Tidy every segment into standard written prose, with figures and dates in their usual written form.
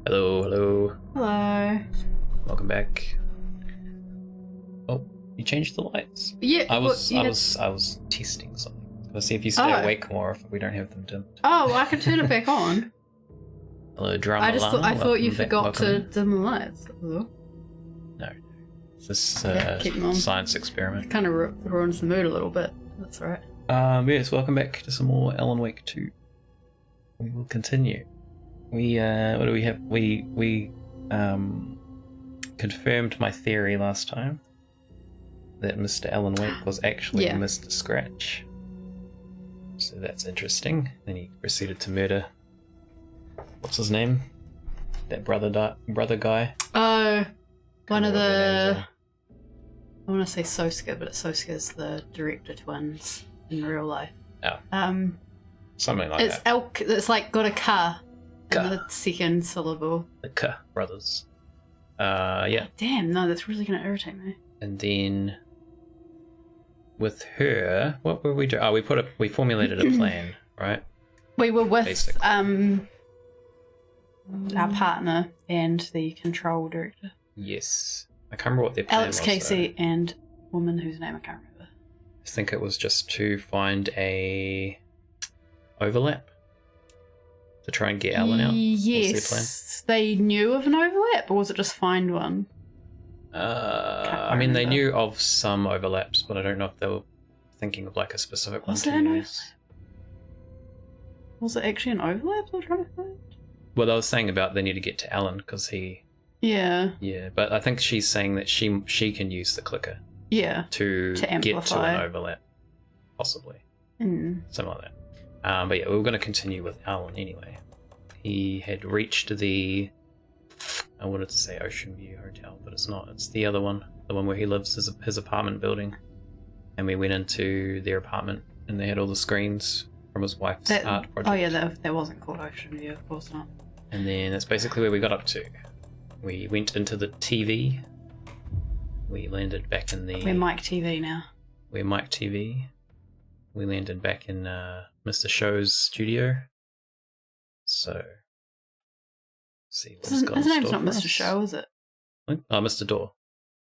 Hello, hello. Hello. Welcome back. Oh, you changed the lights. Yeah. I was testing something. Let's see if you stay awake more if we don't have them dimmed. Oh, well, I can turn it back on. Hello, drama. I thought you forgot to welcome. dim the lights. No. This Keep them on. science experiment. Kind of ruins the mood a little bit. That's alright. Yes, welcome back to some more Alan Wake 2. We will continue. We what do we have? We confirmed my theory last time that Mr. Alan Wake was actually Mr. Scratch. So that's interesting. Then he proceeded to murder, what's his name? That brother guy. Oh, one of the I want to say Soska, but Soska's the director twins in real life. Oh. Something like that. It's like got a K in the second syllable. The K brothers. Yeah. Damn, no, that's really gonna irritate me. And then with her, what were we doing? Oh, we formulated a plan, right? We were with Basically. our partner and the control director. Yes. I can't remember what their plan Alex was. Casey and woman whose name I can't remember. I think it was just to find a overlap to try and get Alan out. Yes. They knew of an overlap, or was it just find one? I mean, they knew of some overlaps, but I don't know if they were thinking of like a specific one. Was it actually an overlap they were trying to find? Well, they were saying about they need to get to Alan because he. Yeah. Yeah, but I think she's saying that she can use the clicker. Yeah. To amplify. Get to an overlap, possibly. Something like that. But yeah, we were going to continue with Alan anyway. He had reached the, I wanted to say Ocean View Hotel, but it's not. It's the other one, the one where he lives, his apartment building. And we went into their apartment, and they had all the screens from his wife's art project. Oh yeah, that wasn't called Ocean View, of course not. And then that's basically where we got up to. We went into the TV. We landed back in the... We're Mike TV now. We're Mike TV. We landed back in Mr. Show's studio. So, see what's His got in name's store not for Mr. us. Show, is it? Oh, Mr. Door.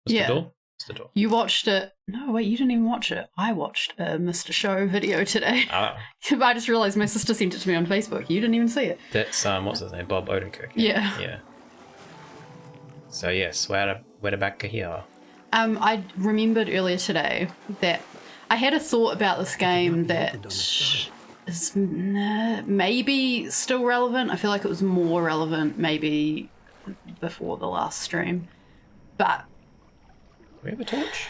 Mr. Yeah. Door? Mr. Door. You watched it. No, wait, you didn't even watch it. I watched a Mr. Show video today. Oh. I just realised my sister sent it to me on Facebook. You didn't even see it. That's, what's his name? Bob Odenkirk. Yeah. Yeah. So, yes, we're back here. I remembered earlier today that I had a thought about this game that is maybe still relevant. I feel like it was more relevant maybe before the last stream. But... Do we have a torch?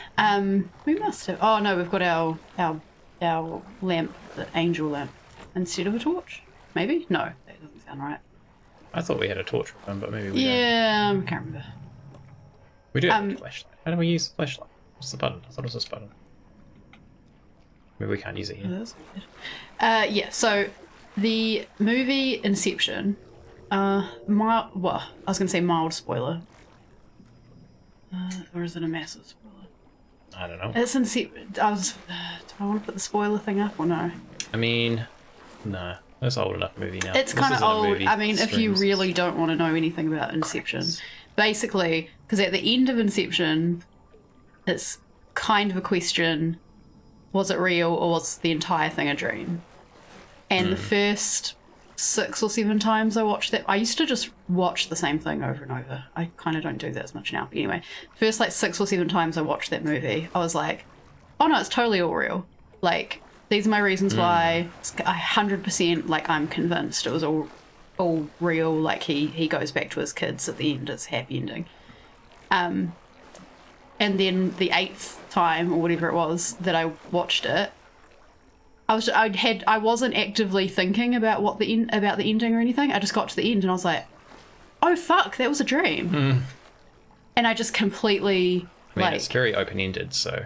We must have. Oh no, we've got our lamp, the angel lamp, instead of a torch. Maybe? No, that doesn't sound right. I thought we had a torch with them, but maybe we don't. Yeah, I can't remember. We do have a flashlight. How do we use the flashlight? What's the button? I thought it was this button. Maybe we can't use it here. Oh, that's weird. Yeah, so the movie Inception, I was going to say mild spoiler. Or is it a massive spoiler? I don't know. It's Inception. Do I want to put the spoiler thing up or no? I mean, no. That's an old enough movie now. It's kind of old. I mean, if you really don't want to know anything about Inception, basically, because at the end of Inception, it's kind of a question, was it real or was the entire thing a dream? And the first 6 or 7 times I watched that, I used to just watch the same thing over and over. I kind of don't do that as much now. But anyway, first like 6 or 7 times I watched that movie, I was like, oh no, it's totally all real. Like, these are my reasons why. It's 100%, like, I'm convinced it was all real. Like, he goes back to his kids at the end. It's a happy ending. And then the 8th time, or whatever it was, that I watched it, I wasn't actively thinking about about the ending or anything. I just got to the end and I was like, oh fuck, that was a dream. And I just completely... I mean, it's very open-ended, so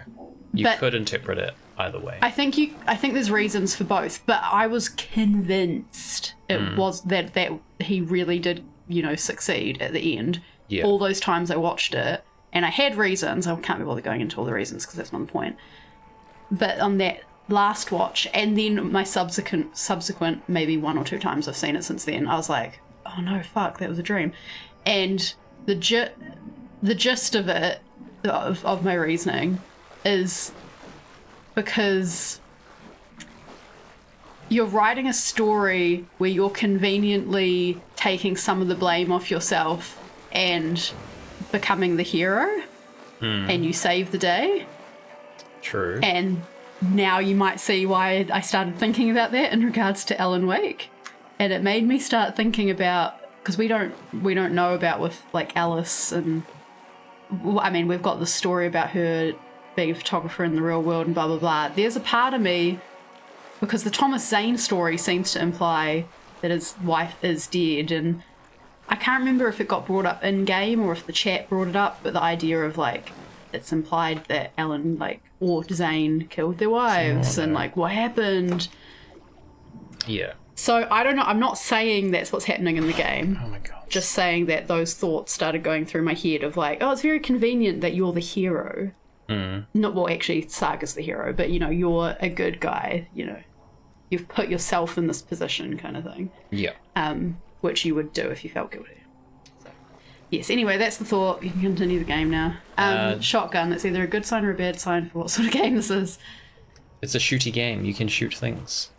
you could interpret it either way. I think there's reasons for both, but I was convinced it was that he really did, succeed at the end. Yeah. All those times I watched it, and I had reasons. I can't be bothered going into all the reasons because that's not the point. But on that last watch, and then my subsequent maybe 1 or 2 times I've seen it since then, I was like, oh no, fuck, that was a dream. And the gist of it, of my reasoning, is because you're writing a story where you're conveniently taking some of the blame off yourself and becoming the hero, and you save the day. True. And now you might see why I started thinking about that in regards to Alan Wake. And it made me start thinking about, because we don't know about with like Alice, and I mean, we've got the story about her being a photographer in the real world and blah blah blah. There's a part of me, because the Thomas Zane story seems to imply that his wife is dead, and I can't remember if it got brought up in game or if the chat brought it up, but the idea of like, it's implied that Alan or Zane killed their wives, and like what happened. Yeah. So I don't know, I'm not saying that's what's happening in the game. Oh my god. Just saying that those thoughts started going through my head of like, oh, it's very convenient that you're the hero. Not, well, actually Saga's the hero, but you're a good guy, you've put yourself in this position kind of thing. Yeah. Which you would do if you felt guilty. So, yes, anyway, that's the thought. You can continue the game now. Shotgun, that's either a good sign or a bad sign for what sort of game this is. It's a shooty game. You can shoot things.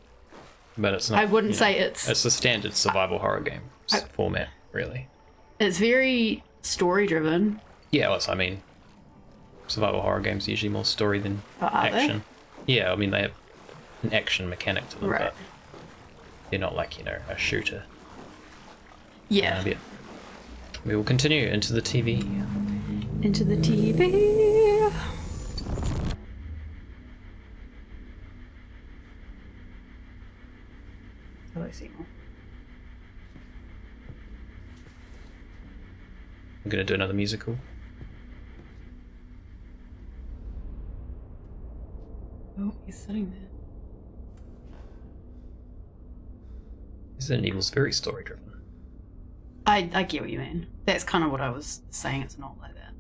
But it's not. I wouldn't say it's... It's the standard survival horror game format, really. It's very story-driven. Yeah, well, I mean, survival horror games are usually more story than action. Yeah, I mean, they have an action mechanic to them, right. But they're not like, a shooter. Yeah. Yeah. We will continue into the TV. Into the TV. How do I see more? I'm going to do another musical. Oh, he's sitting there. Resident Evil's very story driven. I get what you mean. That's kind of what I was saying. It's not like that.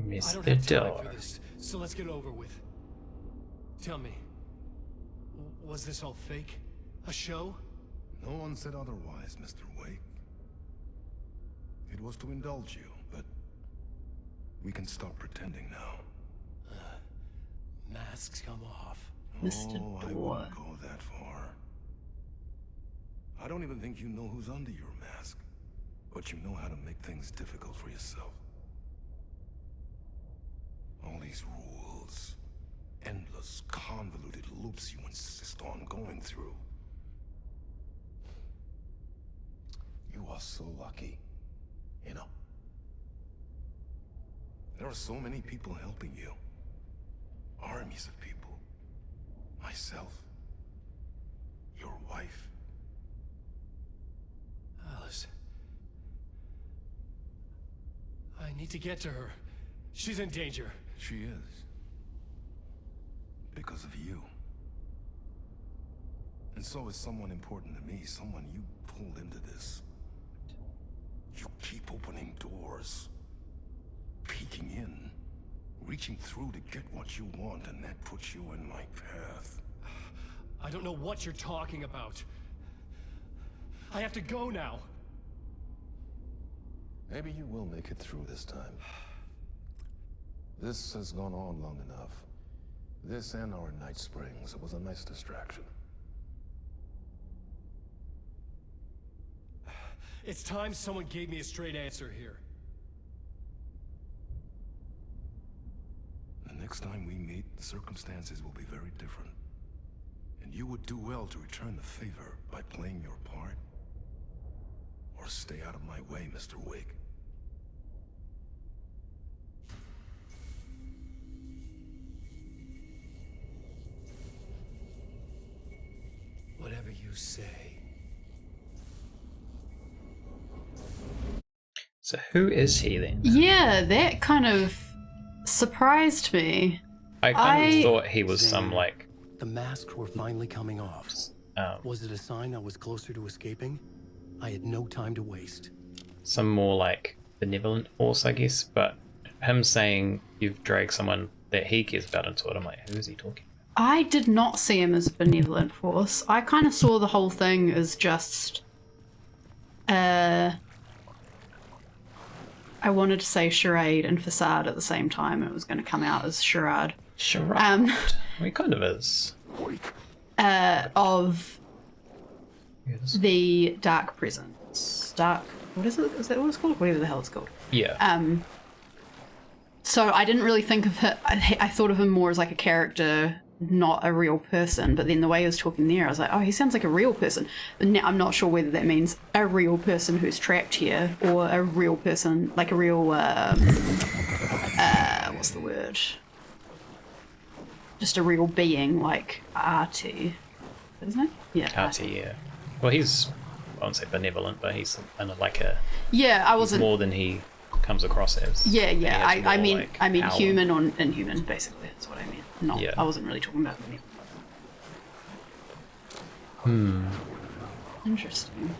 Mr. Dog. So let's get over with. Tell me, was this all fake? A show? No one said otherwise, Mr. Wake. It was to indulge you, but we can stop pretending now. Masks come off. Mr. Oh, I wouldn't go that far. I don't even think you know who's under your mask, but you know how to make things difficult for yourself. All these rules, endless, convoluted loops you insist on going through. You are so lucky, There are so many people helping you. Armies of people. Myself. Your wife. Alice. I need to get to her. She's in danger. She is. Because of you. And so is someone important to me, someone you pulled into this. You keep opening doors. Peeking in. Reaching through to get what you want, and that puts you in my path. I don't know what you're talking about. I have to go now. Maybe you will make it through this time. This has gone on long enough. This and our Night Springs. It was a nice distraction. It's time someone gave me a straight answer here. The next time we meet, the circumstances will be very different. And you would do well to return the favor by playing your part. Or stay out of my way, Mr. Wake. Whatever you say. So who is he then? Yeah, that kind of surprised me. I kind of thought he was some The masks were finally coming off. Was it a sign I was closer to escaping? I had no time to waste. some more like benevolent force, I guess, but him saying you've dragged someone that he cares about into it, I'm like, who is he talking about? I did not see him as a benevolent force. I kind of saw the whole thing as just I wanted to say charade and facade at the same time. It was going to come out as charade. Charade. It kind of is. Of Yes. the Dark Presence. What is it? Is that what it's called? Whatever the hell it's called. Yeah. So I didn't really think of him. I thought of him more as like a character, not a real person. But then the way he was talking there, I was like, oh, he sounds like a real person. But now I'm not sure whether that means a real person who's trapped here or a real person, like a real, what's the word? Just a real being, like Artie. Isn't it? Yeah. Artie, yeah. Well, he's, I won't say benevolent, but he's like a... Yeah, I wasn't... more than he comes across as. Yeah. I mean, like I mean power. human or inhuman, basically. That's what I mean. Not. Yeah. I wasn't really talking about benevolent. Interesting.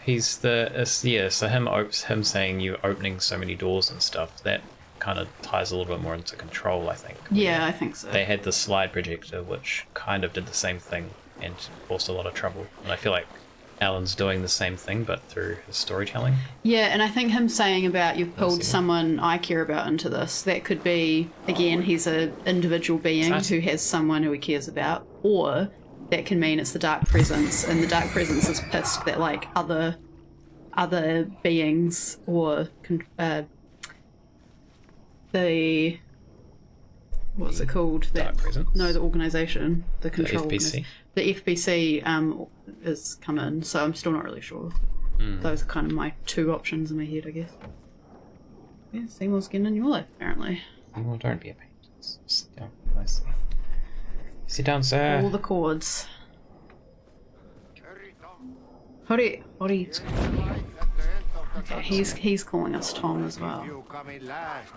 He's so him saying you opening so many doors and stuff, that kind of ties a little bit more into Control, I think. Yeah, I think so. They had the slide projector, which kind of did the same thing and caused a lot of trouble. And I feel like Alan's doing the same thing, but through his storytelling. Yeah, and I think him saying about you've pulled someone I care about into this, that could be, again, he's an individual being who has someone who he cares about, or that can mean it's the Dark Presence, and the Dark Presence is pissed that, like, other beings, or the... What's it called? Dark Presence? No, the organisation. The control. FBC? The FBC is come in, so I'm still not really sure. Those are kind of my two options in my head, I guess. Yeah, Seymour's getting in your life, apparently. Well, don't be a pain. Sit down nicely. Sit down, sir. All the chords. Hori. Okay, he's calling us Tom as well. You come in last,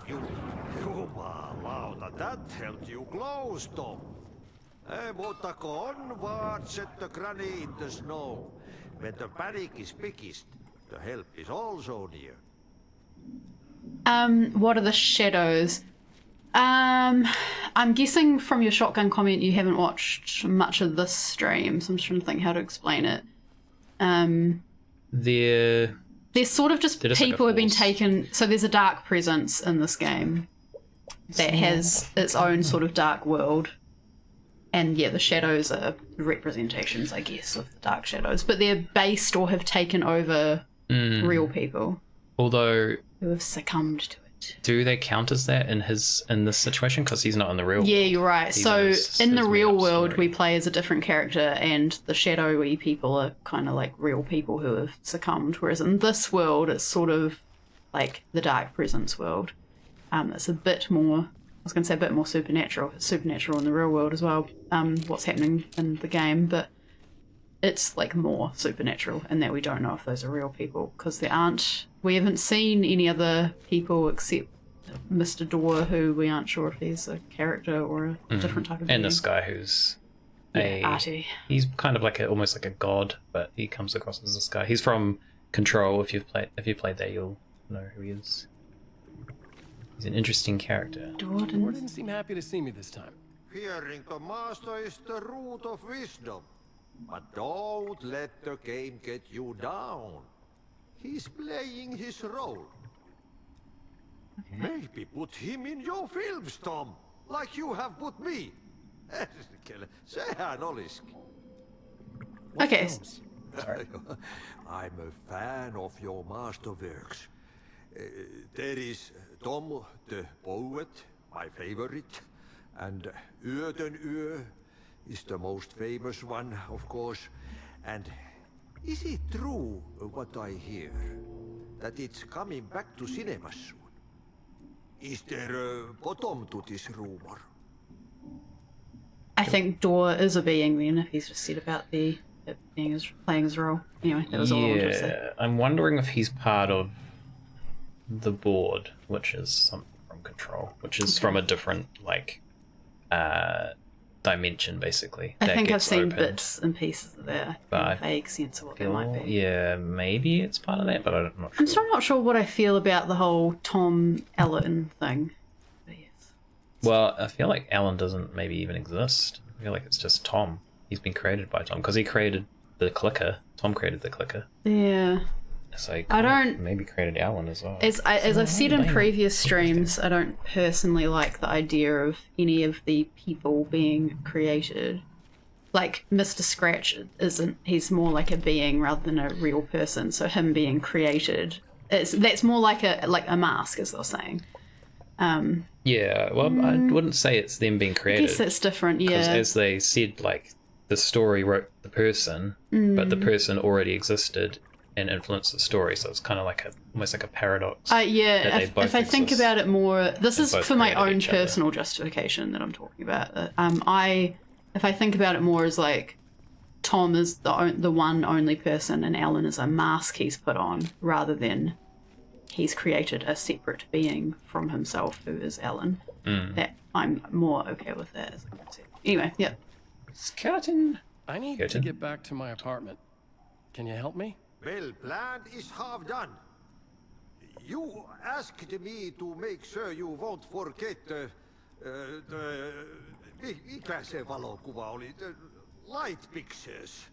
Jumalauta, that held you close, Tom. Mutta on vaat set the granny in the snow. When the panic is biggest, the help is also near. What are the shadows? I'm guessing from your shotgun comment you haven't watched much of this stream, so I'm just trying to think how to explain it. There's sort of just people who have been taken. So there's a dark presence in this game that has its own sort of dark world. And yeah, the shadows are representations, I guess, of the dark shadows. But they're based or have taken over real people. Although... who have succumbed to it. Do they count as that in this situation? Because he's not in the real world. Yeah, you're right. He So knows in the his real made-up world, story. we play as a different character, and the shadowy people are kind of like real people who have succumbed. Whereas in this world, it's sort of like the Dark Presence world. It's a bit more, I was going to say a bit more supernatural. It's supernatural in the real world as well, what's happening in the game, but it's like more supernatural in that we don't know if those are real people, because we haven't seen any other people except Mr. Dorr, who we aren't sure if he's a character or a different type of being. And this guy who's Artie. He's kind of like almost like a god, but he comes across as this guy. He's from Control. If you played that, you'll know who he is. He's an interesting character. Dorr didn't seem happy to see me this time. Fearing the master is the root of wisdom. But don't let the game get you down. He's playing his role. Maybe put him in your films, Tom, like you have put me. Sehän olisi. Okay. I'm a fan of your masterworks. There is Tom the Poet, my favorite, and Öden Ö is the most famous one, of course. And is it true what I hear, that it's coming back to cinemas soon? Is there a bottom to this rumor? I think Dorr is a being then, if he's just said about it being playing his role. Anyway, that was all I wanted to say. Yeah, I'm wondering if he's part of the board, which is something from Control, which is from a different dimension, basically. I that think I've gets seen opened. bits and pieces of that. But Vague sense of what that might be. Yeah, maybe it's part of that, but I'm not sure. I'm still not sure what I feel about the whole Tom Allen thing. But yes. Well, I feel like Alan doesn't maybe even exist. I feel like it's just Tom. He's been created by Tom because he created the clicker. Tom created the clicker. Yeah. So he I don't. maybe created Alan as well. As I've said in previous streams, I don't personally like the idea of any of the people being created. Like Mr. Scratch isn't. He's more like a being rather than a real person. So him being created, that's more like a mask, as they're saying. Yeah, well, I wouldn't say it's them being created. I guess that's different, yeah. Because as they said, like, the story wrote the person, but the person already existed and influenced the story, so it's kind of like almost like a paradox. Yeah, if I think about it more, this is for my own personal justification that I'm talking about. If I think about it more as like Tom is the one only person and Alan is a mask he's put on, rather than he's created a separate being from himself who is Alan. That I'm more okay with that as a concept. Anyway, yeah. Skeleton. I need to get back to my apartment. Can you help me? Well, plan is half done. You asked me to make sure you won't forget mikä se valokuva oli? The light pictures.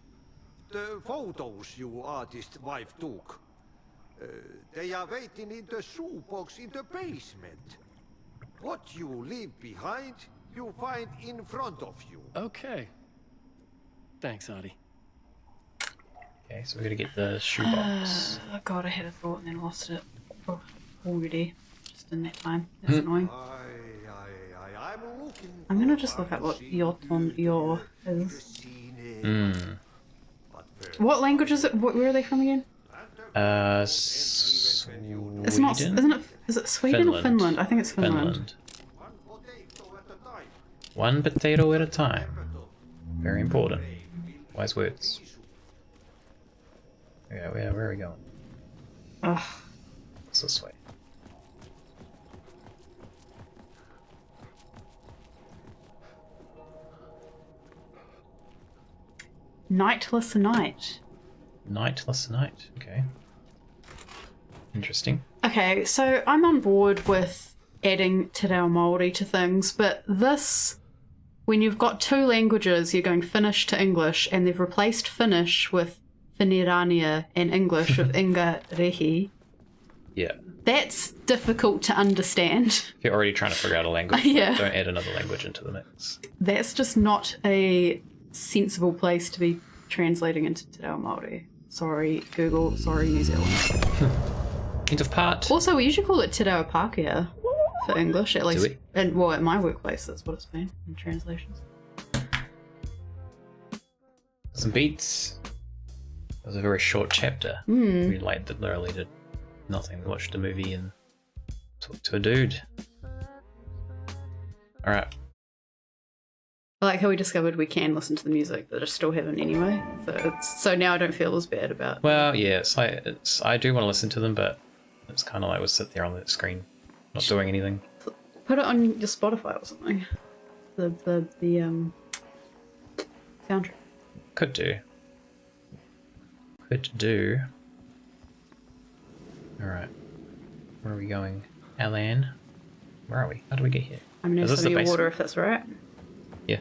The photos your artist wife took. They are waiting in the shoebox in the basement. What you leave behind, you find in front of you. Okay. Thanks, Adi. Okay, so we're gonna get the shoebox. God, I had a thought and then lost it already. Just in that time. That's annoying. I'm gonna just look up what Yor is. What language is it? Where are they from again? Sweden? It's not. Isn't it? Is it Sweden or Finland? I think it's Finland. One potato at a time. Very important. Wise words. Yeah, where are we going? Ugh. It's this way. Nightless night. Nightless night. Okay. Interesting. Okay, so I'm on board with adding Te Reo Māori to things, but this, when you've got two languages, you're going Finnish to English, and they've replaced Finnish with Finirania and English with Ingarehi. Yeah. That's difficult to understand. If you're already trying to figure out a language, Yeah. don't add another language into the mix. That's just not a sensible place to be translating into Te Reo Māori. Sorry, Google. Sorry, New Zealand. End of part. Also, we usually call it Te Reo Pākehā for English, at least. we? And well, at my workplace, that's what it's been in translations. Some beats. It was a very short chapter. We literally did nothing. We watched a movie and talked to a dude. Alright. I like how we discovered we can listen to the music, but I still haven't anyway. So now I don't feel as bad about. Well, yeah, I do want to listen to them, but it's kind of like we'll sit there on the screen, not doing anything. Put it on your Spotify or something. The soundtrack. Could do. Alright. Where are we going? Alan? Where are we? How do we get here? I'm gonna some of your water if that's right. Yeah.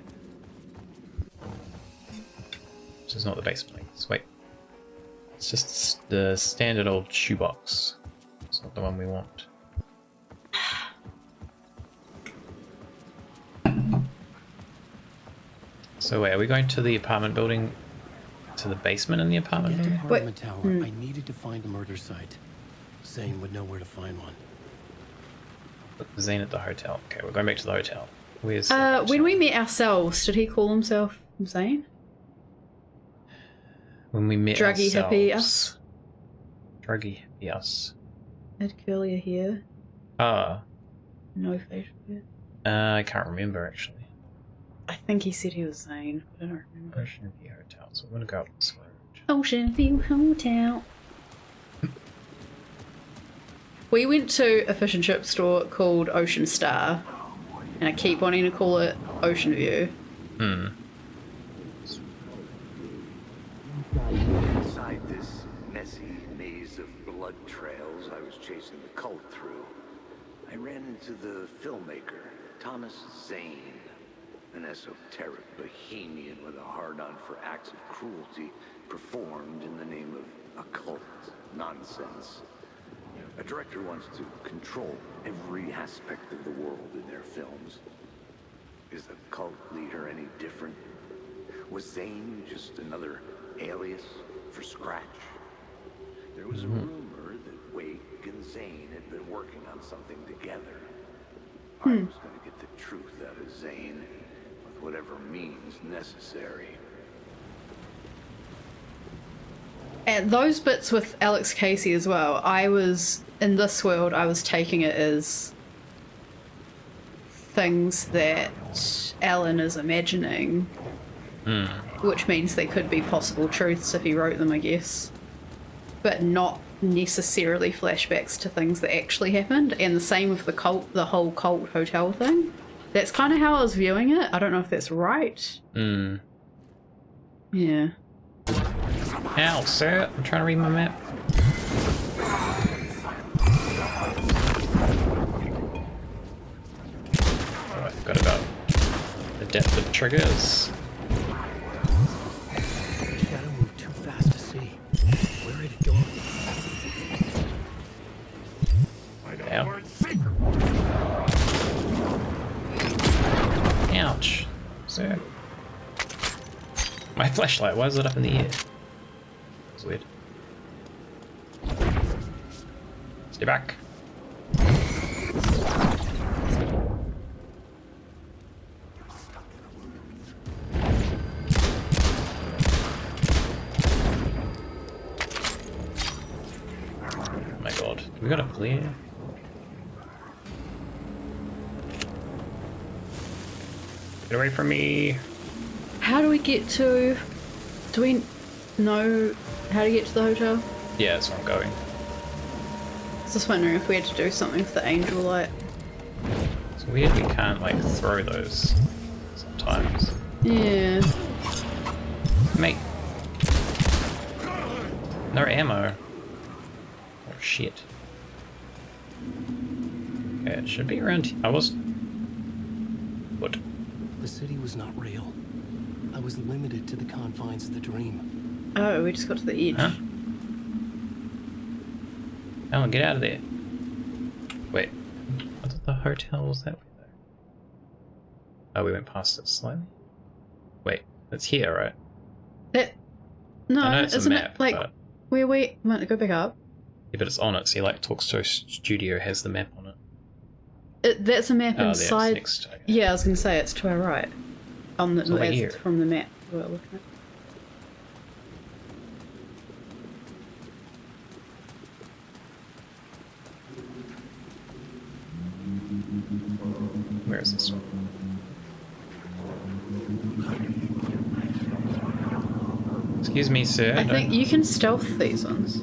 This is not the basement. Wait. It's just the standard old shoebox. It's not the one we want. So wait, are we going to the apartment building? To the basement in the apartment building? Apartment tower. I needed to find a murder site. Zane would know where to find one. Zane at the hotel. Okay, we're going back to the hotel. Where's when we met ourselves, did he call himself Zane? When we met Druggy ourselves. hippie us. Druggy hippie us. Had curlier hair. No facial hair. I can't remember actually. I think he said he was Zane, but I don't remember. Ocean View Hotel. So we're gonna go up this road. Ocean View Hotel. We went to a fish and chip store called Ocean Star, and I keep wanting to call it Ocean View. Inside this messy maze of blood trails I was chasing the cult through, I ran into the filmmaker, Thomas Zane, an esoteric bohemian with a hard-on for acts of cruelty performed in the name of occult nonsense. A director wants to control every aspect of the world in their films. Is the cult leader any different? Was Zane just another alias for Scratch? There was a rumor that Wake and Zane had been working on something together. I was going to get the truth out of Zane with whatever means necessary. And those bits with Alex Casey as well, I was, in this world, I was taking it as things that Alan is imagining, which means they could be possible truths if he wrote them, I guess, but not necessarily flashbacks to things that actually happened. And the same with the whole cult hotel thing. That's kind of how I was viewing it. I don't know if that's right. Yeah. Ow, sir. I'm trying to read my map. Oh, I forgot about the depth of triggers. Gotta move too fast to see. Where had it gone? Ow. Ouch. Sir. My flashlight, why is it up in the air? It's weird. Stay back. Oh my god. We got a flare? Get away from me. How do we get to... Do we know how to get to the hotel? Yeah, that's where I'm going. I was just wondering if we had to do something with the angel light. It's weird we can't, like, throw those sometimes. Yeah. Mate. No ammo. Oh, shit. Okay, it should be around here. I was... What? The city was not real. I was limited to the confines of the dream. Oh, we just got to the edge. Huh? Alan, get out of there. Wait. I thought the hotel was that way, though. Oh, we went past it slightly? Wait, it's here, right? That... No, I know it's isn't a map, it like... but... Where we... Might go back up. Yeah, but it's on it, so he, like, talks to a studio, has the map on it. That's a map Oh, inside... there, it's next. Okay. Yeah, I was going to say it's to our right. On the... over as here. it's from the map we're looking at. Where is this one? Excuse me, sir. I think you can stealth these ones.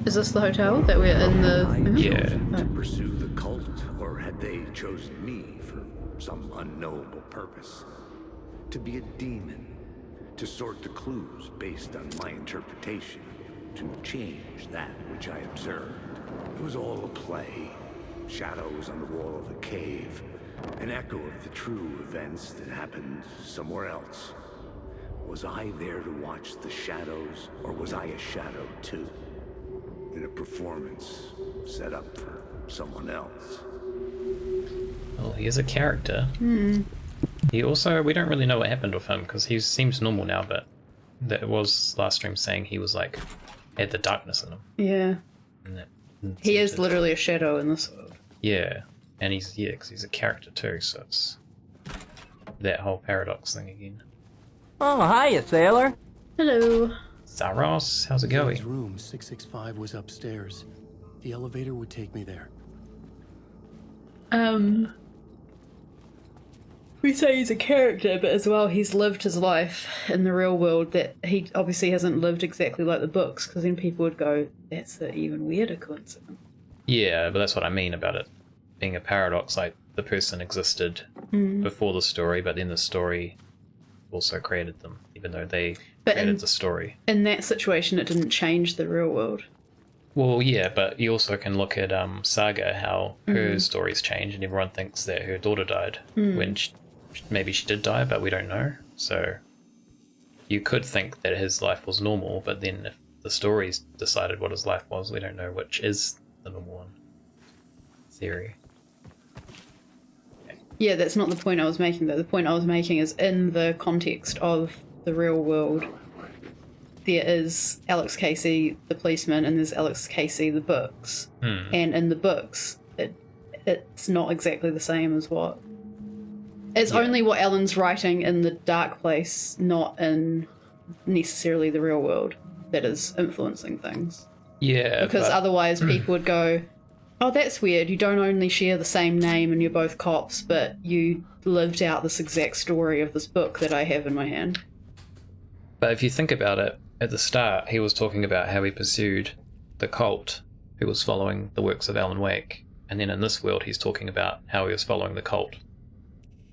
Is this the hotel that we're in the... Yeah. To pursue the cult, or had they chosen me for some unknowable purpose? To be a demon, to sort the clues based on my interpretation, to change that which I observed. It was all a play. Shadows on the wall of a cave, an echo of the true events that happened somewhere else. Was I there to watch the shadows, or was I a shadow too? In a performance set up for someone else. Well, he is a character. He also, we don't really know what happened with him, because he seems normal now, but that was last stream saying he was like, had the darkness in him. Yeah. And that He is seemed to- literally a shadow in this world. Yeah, and he's, yeah, because he's a character too, so it's that whole paradox thing again. Oh, hiya, sailor. Hello. Zaros, how's it His going? room 665 was upstairs. The elevator would take me there. We say he's a character, but as well he's lived his life in the real world that he obviously hasn't lived exactly like the books, because then people would go, that's an even weirder coincidence. Yeah, but that's what I mean about it being a paradox. Like, the person existed before the story, but then the story also created them, even though they created the story. In that situation, it didn't change the real world. Well, yeah, but you also can look at Saga, how her stories change, and everyone thinks that her daughter died when maybe she did die, but we don't know. So you could think that his life was normal, but then if the stories decided what his life was, we don't know which is the normal one. Theory. Yeah, that's not the point I was making, though. The point I was making is in the context of the real world, there is Alex Casey, the policeman, and there's Alex Casey, the books. And in the books, it's not exactly the same as what... It's only what Alan's writing in the dark place, not in necessarily the real world, that is influencing things. Yeah, because otherwise people would go, oh, that's weird, you don't only share the same name and you're both cops, but you lived out this exact story of this book that I have in my hand. But if you think about it, at the start he was talking about how he pursued the cult who was following the works of Alan Wake, and then in this world he's talking about how he was following the cult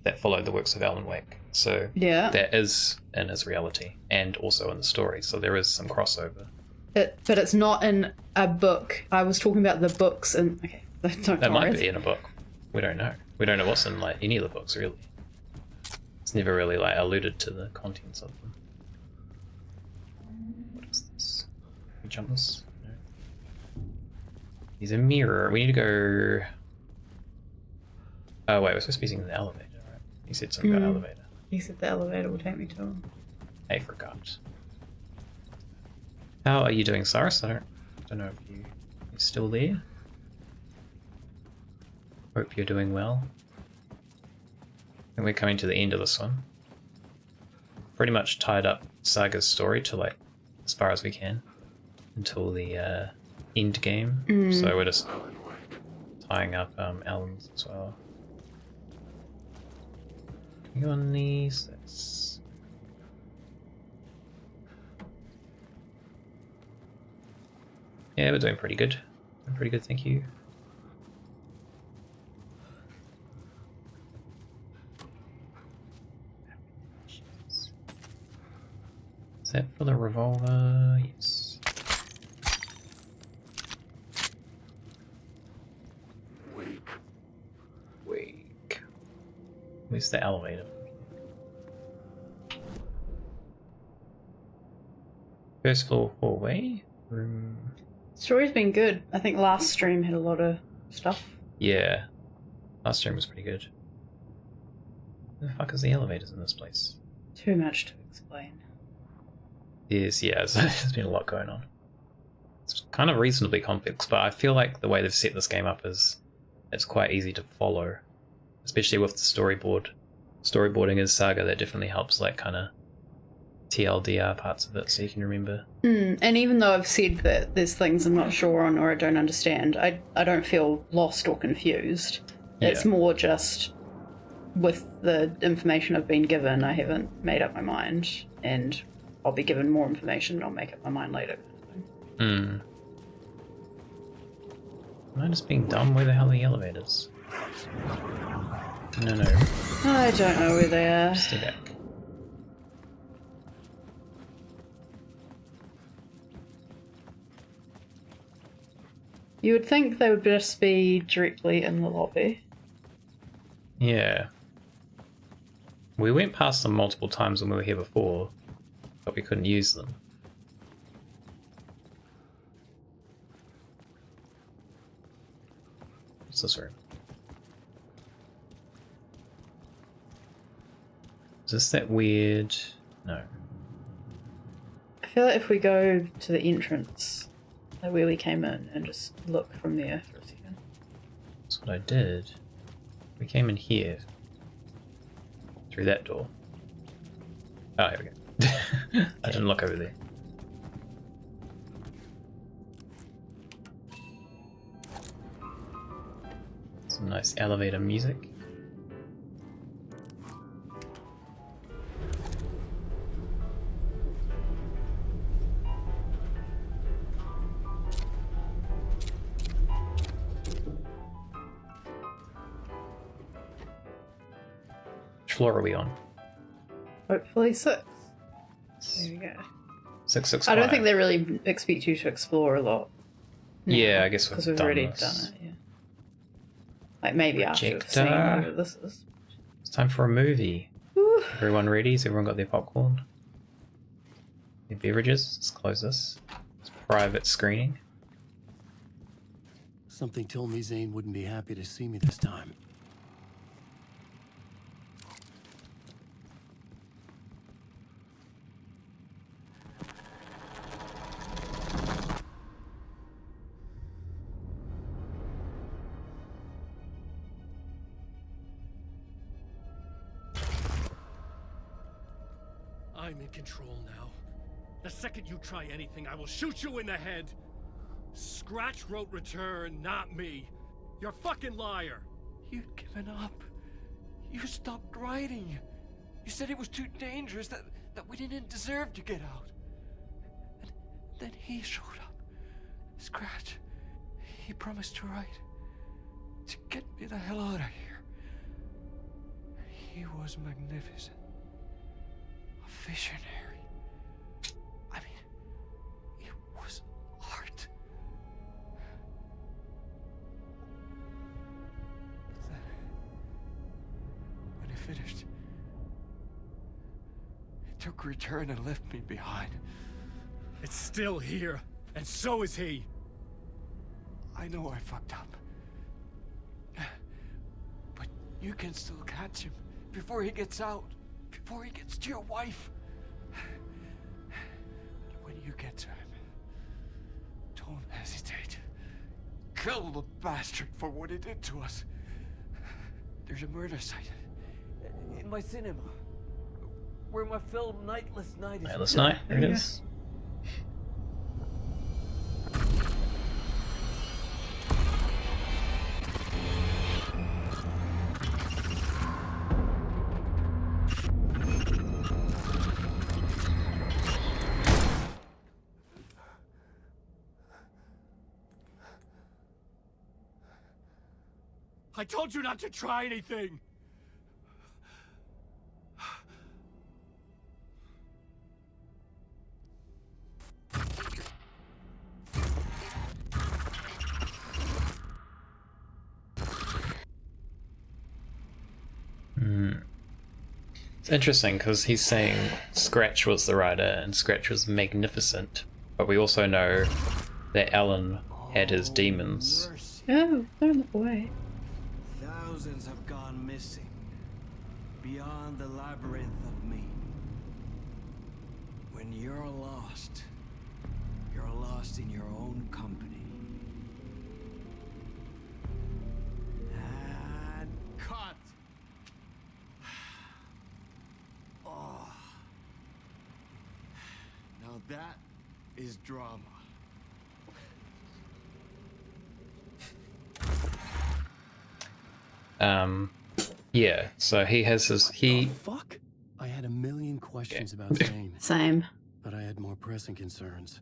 that followed the works of Alan Wake. So that is in his reality and also in the story, so there is some crossover. But it's not in a book. I was talking about the books and... Okay, that might be in a book. We don't know. We don't know what's in like any of the books, really. It's never really like alluded to the contents of them. What is this? Can we jump this? No. He's a mirror. We need to go... Oh wait, we're supposed to be using the elevator, right? You said something about elevator. You said the elevator will take me to him. I forgot. How are you doing, Cyrus? I don't know if you're still there. Hope you're doing well. And we're coming to the end of this one. Pretty much tied up Saga's story to like as far as we can until the end game. So we're just tying up Alan's as well. Can we go on these? That's... Yeah, we're doing pretty good. Doing pretty good, thank you. Is that for the revolver? Yes. Wake. Where's the elevator? First floor hallway. Room. Story's been good. I think last stream had a lot of stuff. Yeah. Last stream was pretty good. Where the fuck is the elevators in this place? Too much to explain. Yes, yeah, there's been a lot going on. It's kind of reasonably complex, but I feel like the way they've set this game up is it's quite easy to follow. Especially with the storyboard. Storyboarding is Saga, that definitely helps like kind of TLDR parts of it so you can remember. And even though I've said that there's things I'm not sure on or I don't understand, I don't feel lost or confused. It's more just with the information I've been given, I haven't made up my mind, and I'll be given more information and I'll make up my mind later. Am I just being dumb? Where the hell are the elevators? No. I don't know where they are. Stay back. You would think they would just be directly in the lobby. Yeah. We went past them multiple times when we were here before, but we couldn't use them. What's this room? Is this that weird... No. I feel like if we go to the entrance, like where we came in, and just look from there for a second. That's what I did. We came in here. Through that door. Oh, here we go. I didn't look over there. Some nice elevator music. floor are we on? Hopefully 6. There you go. 665. I don't think they really expect you to explore a lot. Yeah, I guess because we've already done it. Yeah. Like maybe after we've seen what this is. It's time for a movie. Woo. Everyone ready? Has everyone got their popcorn? Their beverages? Let's close this. It's private screening. Something told me Zane wouldn't be happy to see me this time. I'm in control now. The second you try anything, I will shoot you in the head. Scratch wrote return, not me. You're a fucking liar. You'd given up. You stopped writing. You said it was too dangerous, that we didn't deserve to get out. And then he showed up. Scratch. He promised to write. To get me the hell out of here. He was magnificent. A visionary. I mean, it was art. But then, when it finished, it took a return and left me behind. It's still here, and so is he. I know I fucked up. But you can still catch him before he gets out, before he gets to your wife. When you get to him, don't hesitate. Kill the bastard for what he did to us. There's a murder site in my cinema where my film Nightless Night is. Nightless Night, there it is. I told you not to try anything! It's interesting because he's saying Scratch was the writer and Scratch was magnificent, but we also know that Alan had his demons. Oh, don't look away. Thousands have gone missing, beyond the labyrinth of me. When you're lost in your own company. And cut! Oh. Now that is drama. Yeah, so he has his, Fuck? I had a million questions about Zane. Same. But I had more pressing concerns.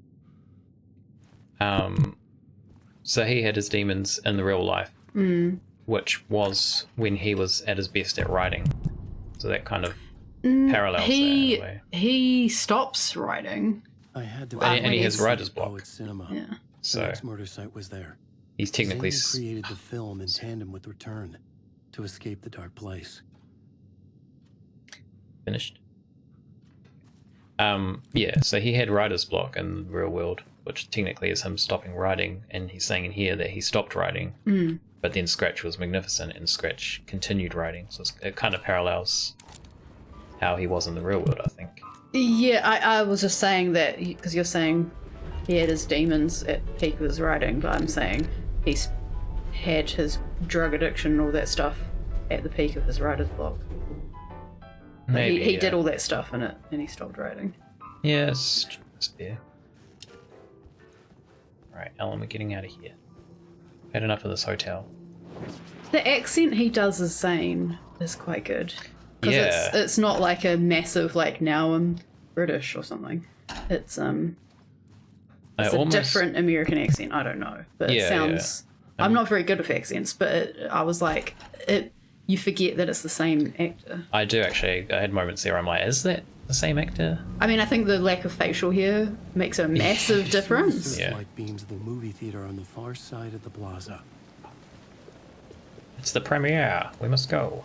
So he had his demons in the real life, which was when he was at his best at writing. So that kind of parallels that in a way. He stops writing. I had to and he has writer's block. Cinema. Yeah. So the next murder site was there. He's technically Zane created the film in tandem with Return to escape the dark place. finished. Yeah, so he had writer's block in the real world, which technically is him stopping writing, and he's saying in here that he stopped writing, but then Scratch was magnificent and Scratch continued writing, so it kind of parallels how he was in the real world, I think. Yeah, I was just saying that, because you're saying he had his demons at peak of his writing, but I'm saying he's had his drug addiction and all that stuff at the peak of his writer's block. Maybe, he did all that stuff in it, and he stopped writing. Yeah, it's fair. Alright, Alan, we're getting out of here. Had enough of this hotel. The accent he does as Zane is quite good. Yeah. It's not like a massive, like, now I'm British or something. It's a different American accent, I don't know. But it sounds... I'm not very good with accents, but I was like... you forget that it's the same actor. I do actually. I had moments there. I'm like, is that the same actor? I mean, I think the lack of facial hair makes a massive difference. Yeah. Light beams of the movie theater on the far side of the plaza. It's the premiere. We must go.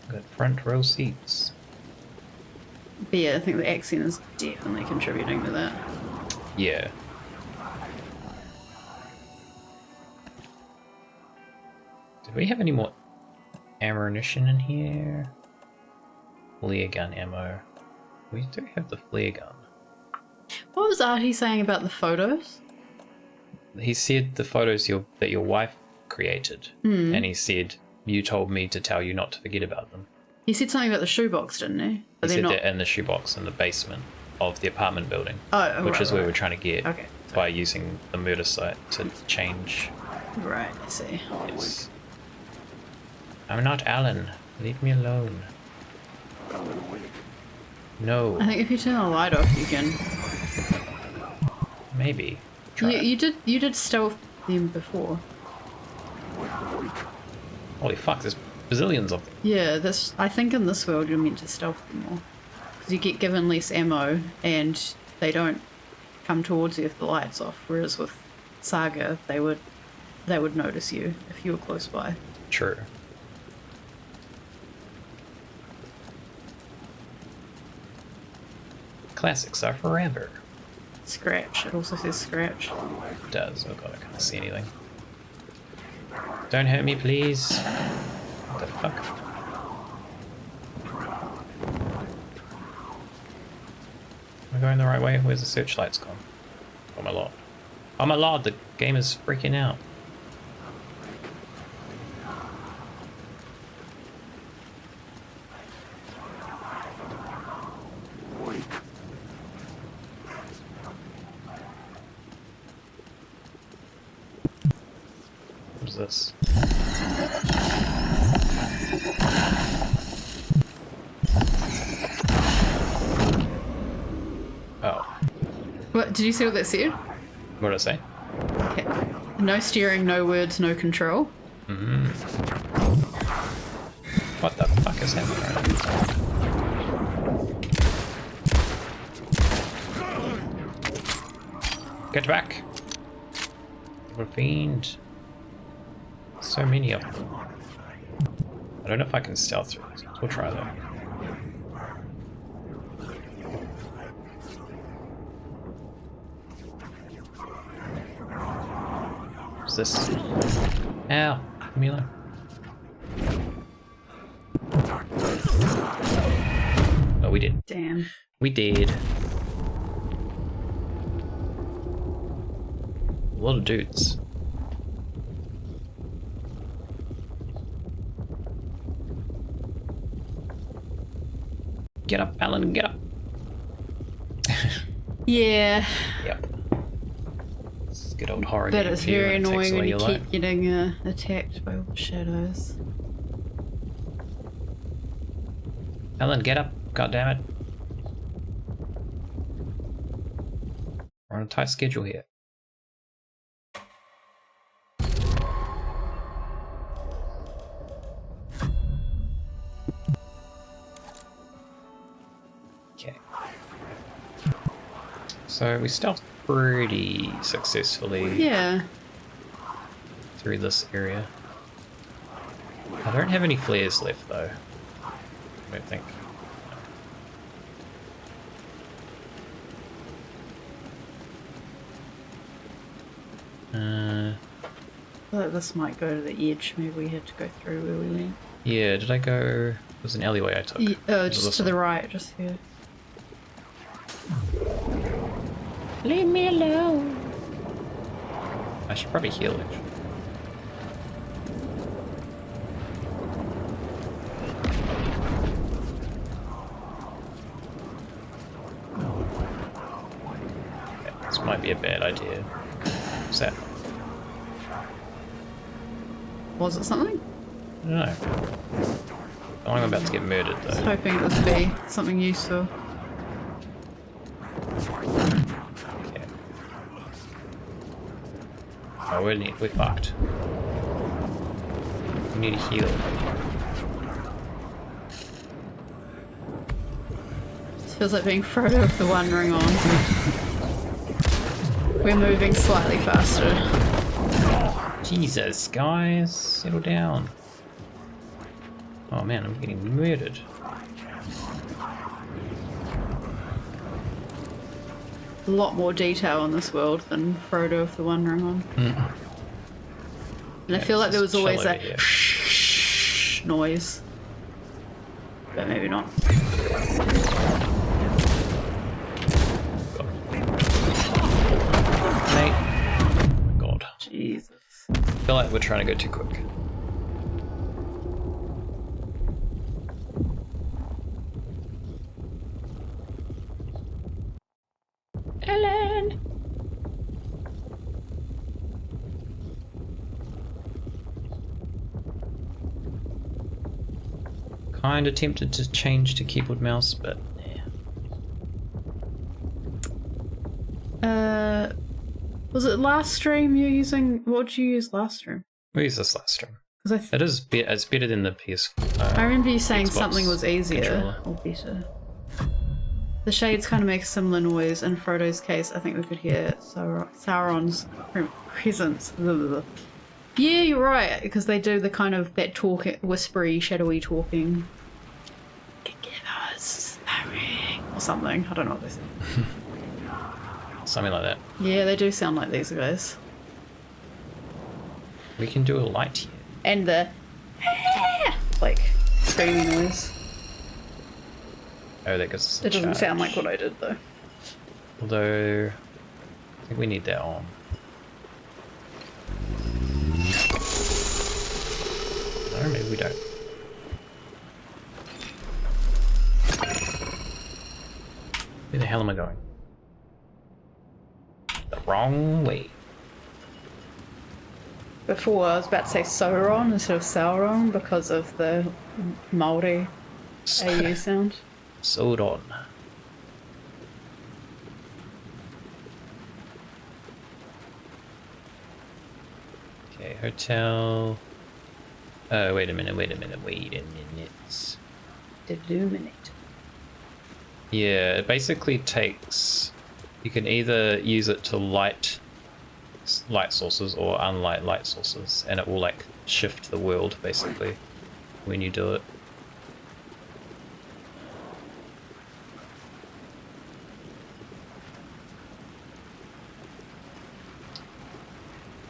Got front row seats. But yeah, I think the accent is definitely contributing to that. Yeah. Did we have any more ammunition in here? Flare gun ammo. We do have the flare gun. What was Artie saying about the photos? He said the photos that your wife created, and he said you told me to tell you not to forget about them. He said something about the shoebox, didn't he? He said that in the shoebox in the basement of the apartment building, which is where we're trying to get by using the murder site to change. Right, I see. Yes. I'm not Alan. Leave me alone. No. I think if you turn the light off, you can. Maybe. Try it. You did stealth them before. Holy fuck! There's bazillions of them. Yeah, I think in this world you're meant to stealth them more because you get given less ammo and they don't come towards you if the light's off. Whereas with Saga, they would notice you if you were close by. True. Classics are forever. Scratch. It also says scratch. It does. Oh god, I can't see anything. Don't hurt me, please. What the fuck? Am I going the right way? Where's the searchlights gone? Oh my lord. Oh my lord, the game is freaking out. What is this? Oh. What did you see what that said? What did I say? Okay. No steering, no words, no control. What the fuck is happening right now? Get back! What a fiend. So many of them. I don't know if I can stealth through this. We'll try though. What's this? Ow! Leave me alone. Oh, we did. Damn. We did. A lot of dudes. Get up, Alan, get up. Yeah. Yep. It's good old horror But game it's for you very when it takes annoying away when you your keep life. getting attacked by all the shadows. Alan, get up. God damn it. We're on a tight schedule here. Okay. So we stealthed pretty successfully Yeah. through this area. I don't have any flares left though. I don't think. I feel like this might go to the edge. Maybe we had to go through where we went. Yeah, did I go? There's an alleyway I took. Was Just this to the one? right, just here. Leave me alone. I should probably heal it. Okay, this might be a bad idea. What's that? Was it something? I don't know. I'm about to get murdered I was though. hoping it would be something useful. Okay. Oh, we're fucked. We need a heal. This feels like being Frodo with the One Ring on. We're moving slightly faster. Jesus, guys, settle down. Oh man, I'm getting murdered. A lot more detail in this world than Frodo with the One Ring on. Mm. And I feel like there was always a a noise. But maybe not. Mate. God. Jesus. I feel like we're trying to go too quick. Ellen! Kinda tempted to change to keyboard mouse, but yeah. Was it last stream you're using? What did you use last stream? We used this last stream. Because It's better than the PS. I remember you saying Xbox something was easier controller. or better. The shades kind of make a similar noise. In Frodo's case, I think we could hear Sauron's presence. Yeah, you're right, because they do the kind of that whispery, shadowy talking. Give us a ring or something. I don't know what they say. Something like that. Yeah, they do sound like these guys. We can do a light here. And the like screaming noise. Oh, that gives us a It doesn't charge. sound like what I did though. Although, I think we need that on. No, maybe we don't. Where the hell am I going? The wrong way. Before I was about to say Sauron instead of Sauron because of the Māori AU sound. Sauron. Okay, hotel. Oh, wait a minute. Illuminate. Yeah, it basically takes. You can either use it to light sources or unlight light sources, and it will like shift the world basically when you do it.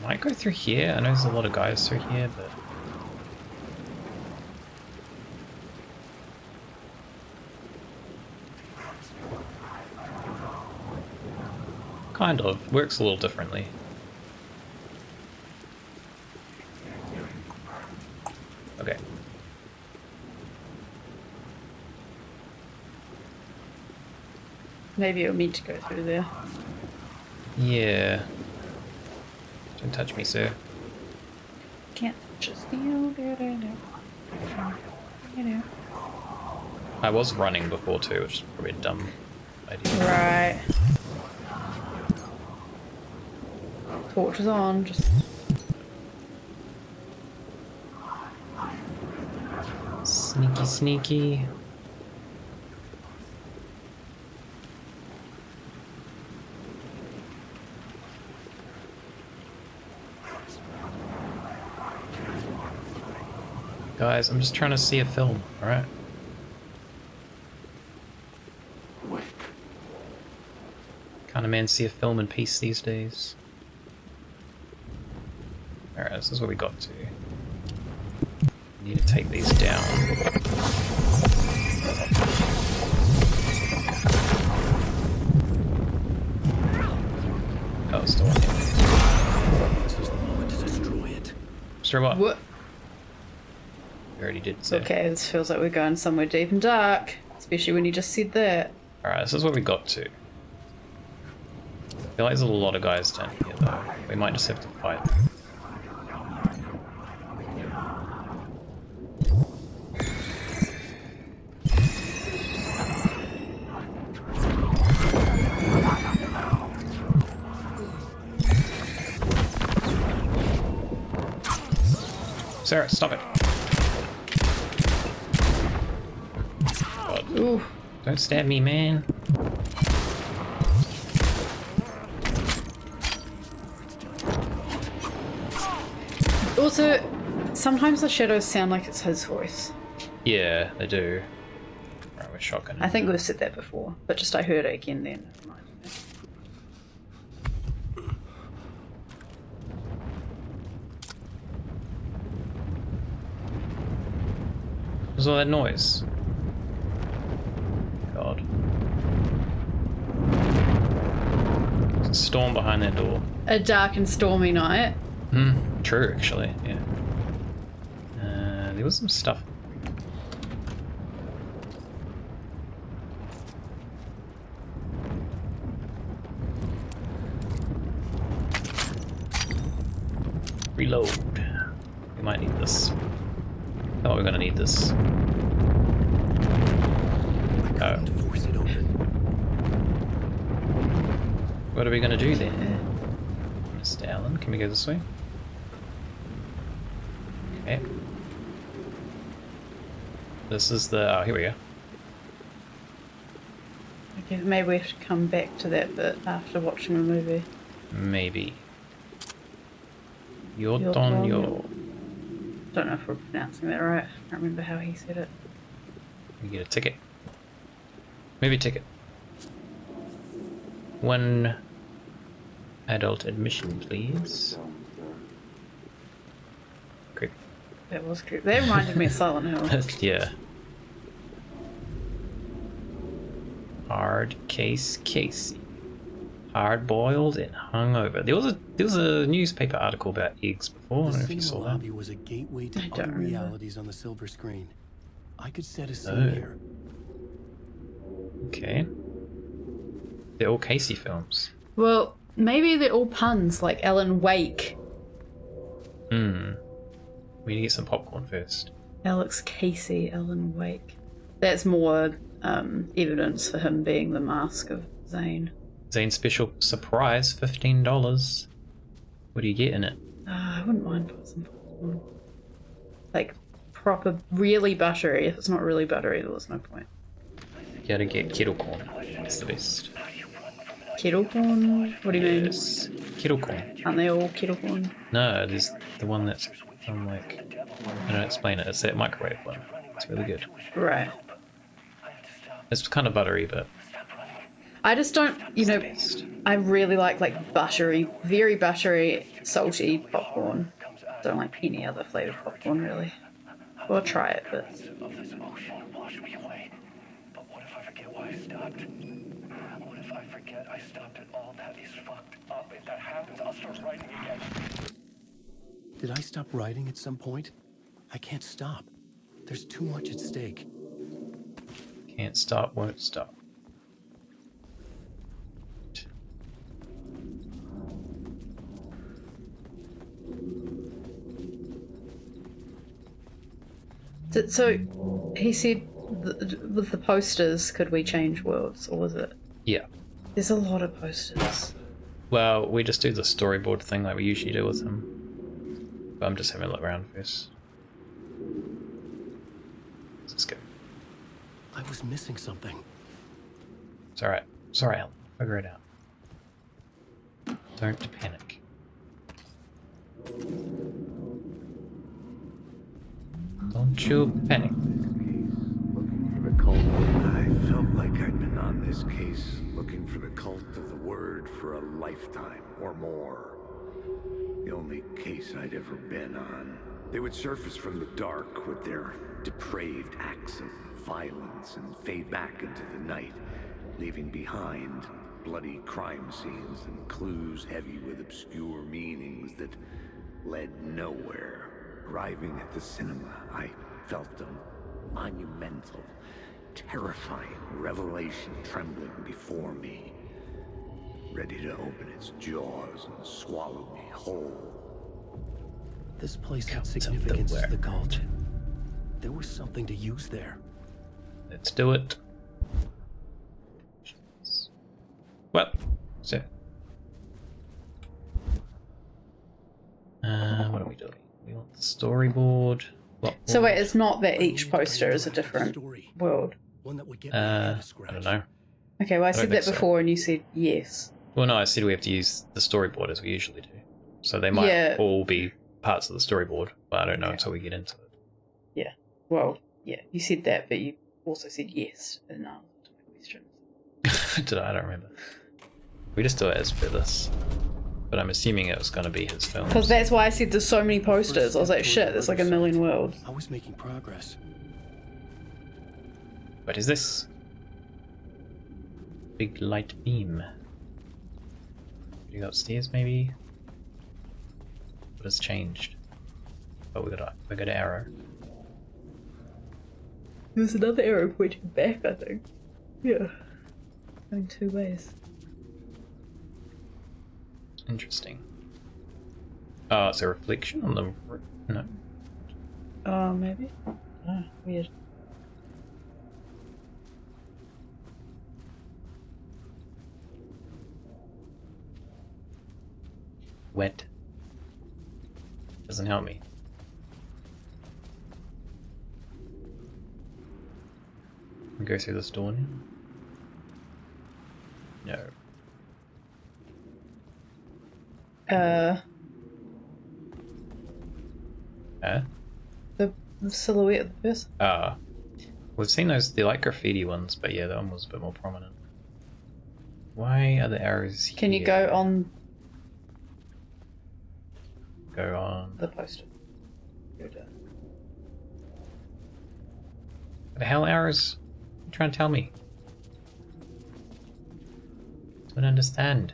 Might go through here. I know there's a lot of guys through here, but kind of works a little differently. Okay. Maybe you're meant to go through there. Yeah. Don't touch me, sir. Can't just you. I was running before too, which is probably a dumb idea. Right. Torch is on. Just Sneaky, sneaky. Guys, I'm just trying to see a film, alright? Can't a man see a film in peace these days? Alright, this is where we got to. Need to take these down. Oh, it's still on here. This is the moment to destroy it. Destroy what? what? We already did say. Okay, this feels like we're going somewhere deep and dark, especially when you just said that. Alright, this is where we got to. I feel like there's a lot of guys down here though. We might just have to fight. Sarah, stop it. God. Ooh. Don't stab me, man. Also, sometimes the shadows sound like it's his voice. Yeah, they do. Right, we're shotgun. I think we've said that before, but just I heard it again then. What's all that noise? God. There's a storm behind that door. A dark and stormy night. True, actually, yeah. There was some stuff. Reload. We might need this. Oh, we're gonna need this. Oh. Force it open. What are we gonna do then? Mr. Allen, can we go this way? Okay. This is the... oh, here we go. Okay, maybe we have to come back to that bit after watching the movie. Maybe. Yotonyo. Don't know if we're pronouncing that right. I can't remember how he said it. We get a ticket. Maybe ticket. 1 adult admission, please. Creepy. That was creepy. That reminded me of Silent Hill. Yeah. Hard case Casey. Hard boiled and hungover. There was a newspaper article about eggs before. I don't know if you saw that. Lobby was a gateway to other realities on the silver screen. I could set a scene Oh. here. Okay. They're all Casey films. Well, maybe they're all puns, like Alan Wake. We need to get some popcorn first. Alex Casey, Alan Wake. That's more evidence for him being the mask of Zane. Zane special surprise, $15. What do you get in it? I wouldn't mind putting some popcorn. Like, proper, really buttery. If it's not really buttery, there was no point. You gotta get kettle corn. That's the best. Kettle corn? What do you mean? Yes. Kettle corn. Aren't they all kettle corn? No, there's the one that's I'm like I don't explain it. It's that microwave one. It's really good. Right. It's kind of buttery, but I just don't, you know, I really like buttery, very buttery, salty popcorn. Don't like any other flavored popcorn really. We'll try it, but. Did I stop writing at some point? I can't stop. There's too much at stake. can't stop, won't stop. So he said with the posters, could we change worlds, or was it? Yeah. There's a lot of posters. Well, we just do the storyboard thing like we usually do with him. But I'm just having a look around first. Let's go. I was missing something. It's alright. It's alright, I'll figure it out. Don't panic. Don't you panic. I felt like I'd been on this case looking for the cult of the word for a lifetime or more. The only case I'd ever been on. They would surface from the dark with their depraved acts of violence and fade back into the night, leaving behind bloody crime scenes and clues heavy with obscure meanings that led nowhere. Arriving at the cinema, I felt a monumental, terrifying revelation trembling before me, ready to open its jaws and swallow me whole. This place had significance to the cult. There was something to use there. Let's do it. Well, so. What are we doing? We want this storyboard. So wait, it's not that each poster is a different world. I don't know. Okay, well I said that before and you said yes. Well, no, I said we have to use the storyboard as we usually do. So they might all be parts of the storyboard, but I don't know until we get into it. Yeah. Well, yeah, you said that, but you also said yes in answer to my questions. Did I? I don't remember. We just do it as per this. But I'm assuming it was going to be his film. Because that's why I said there's so many posters. I was like, shit, there's like a million worlds. I was making progress. What is this? Big light beam. You go upstairs, maybe? What has changed? Oh, we got an arrow. There's another arrow pointing back, I think. Yeah. Going two ways. Interesting. Oh, it's a reflection on the... No. Oh, maybe? Oh, weird. Wet. Doesn't help me. We go through this door now? No. The silhouette of the person. We've seen those, the like graffiti ones, but yeah, that one was a bit more prominent. Why are the arrows here? Can you go on? Go on. The poster. What the hell arrows? What are you trying to tell me? I don't understand.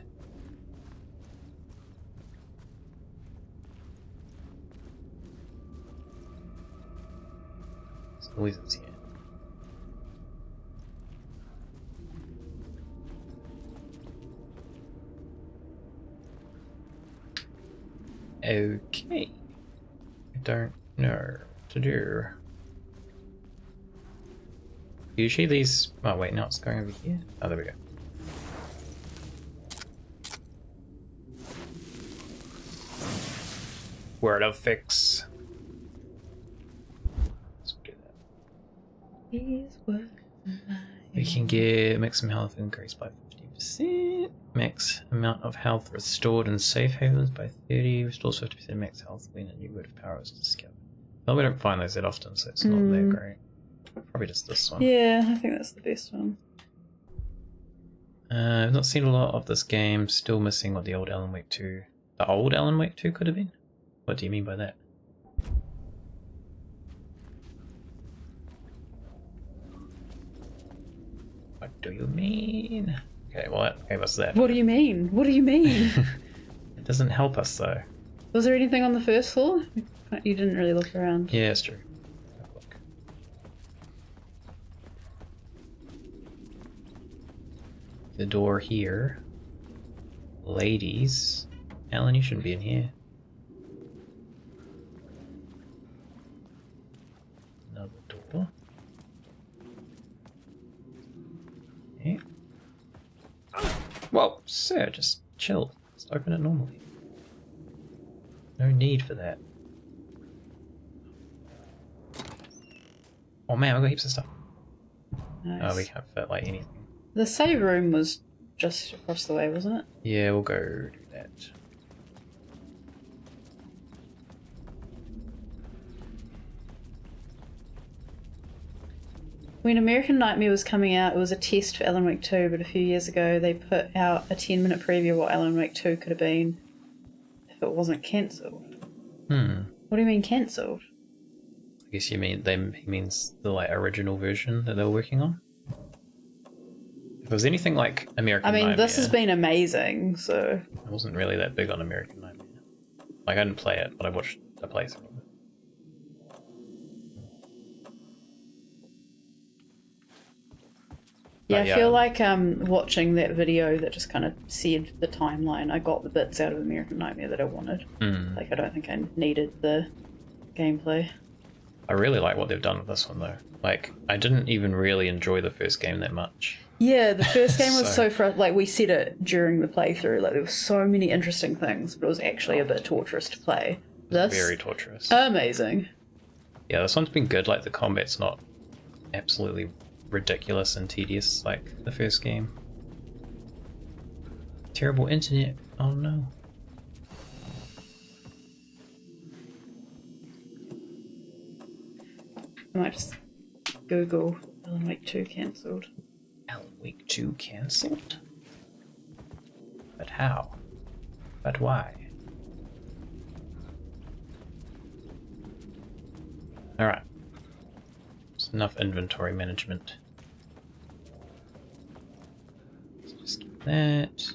There's noises here. Okay. I don't know what to do. Usually these... Oh wait, no, it's going over here. Oh, there we go. Word of fix. Let's do that. We can get maximum health increased by 50%. Max amount of health restored in safe havens by 30. Restores 50% max health when a new word of power is discovered. Well, we don't find those that often, so it's not that great. Probably just this one. Yeah, I think that's the best one. I've not seen a lot of this game. Still missing what the old Alan Wake 2... The old Alan Wake 2 could have been? What do you mean by that? What do you mean? Okay, well that gave us that. What do you mean? What do you mean? It doesn't help us though. Was there anything on the first floor? You didn't really look around. Yeah, it's true. Look. The door here. Ladies. Alan, you shouldn't be in here. Another door. Okay. Whoa, sir, just chill. Just open it normally. No need for that. Oh man, I've got heaps of stuff. Nice. Oh, we can't fit like anything. The save room was just across the way, wasn't it? Yeah, we'll go do that. When American Nightmare was coming out, it was a test for Alan Wake 2, but a few years ago they put out a 10-minute preview of what Alan Wake 2 could have been if it wasn't cancelled. What do you mean cancelled? I guess you mean he means the like original version that they were working on. If it was anything like American Nightmare... this has been amazing, so... I wasn't really that big on American Nightmare. Like, I didn't play it, but I watched a playthrough of it. Yeah, I feel like watching that video that just kind of said the timeline, I got the bits out of American Nightmare that I wanted. Like, I don't think I needed the gameplay. I really like what they've done with this one, though. Like, I didn't even really enjoy the first game that much. Yeah, the first game was like, we said it during the playthrough, like, there were so many interesting things, but it was actually a bit torturous to play. That's very torturous. Amazing. Yeah, this one's been good. Like, the combat's not absolutely ridiculous and tedious like the first game. Terrible internet. Oh no. I might just Google Alan Wake 2 cancelled. Alan Wake 2 cancelled? But how? But why? Alright. There's enough inventory management. Let's just get that.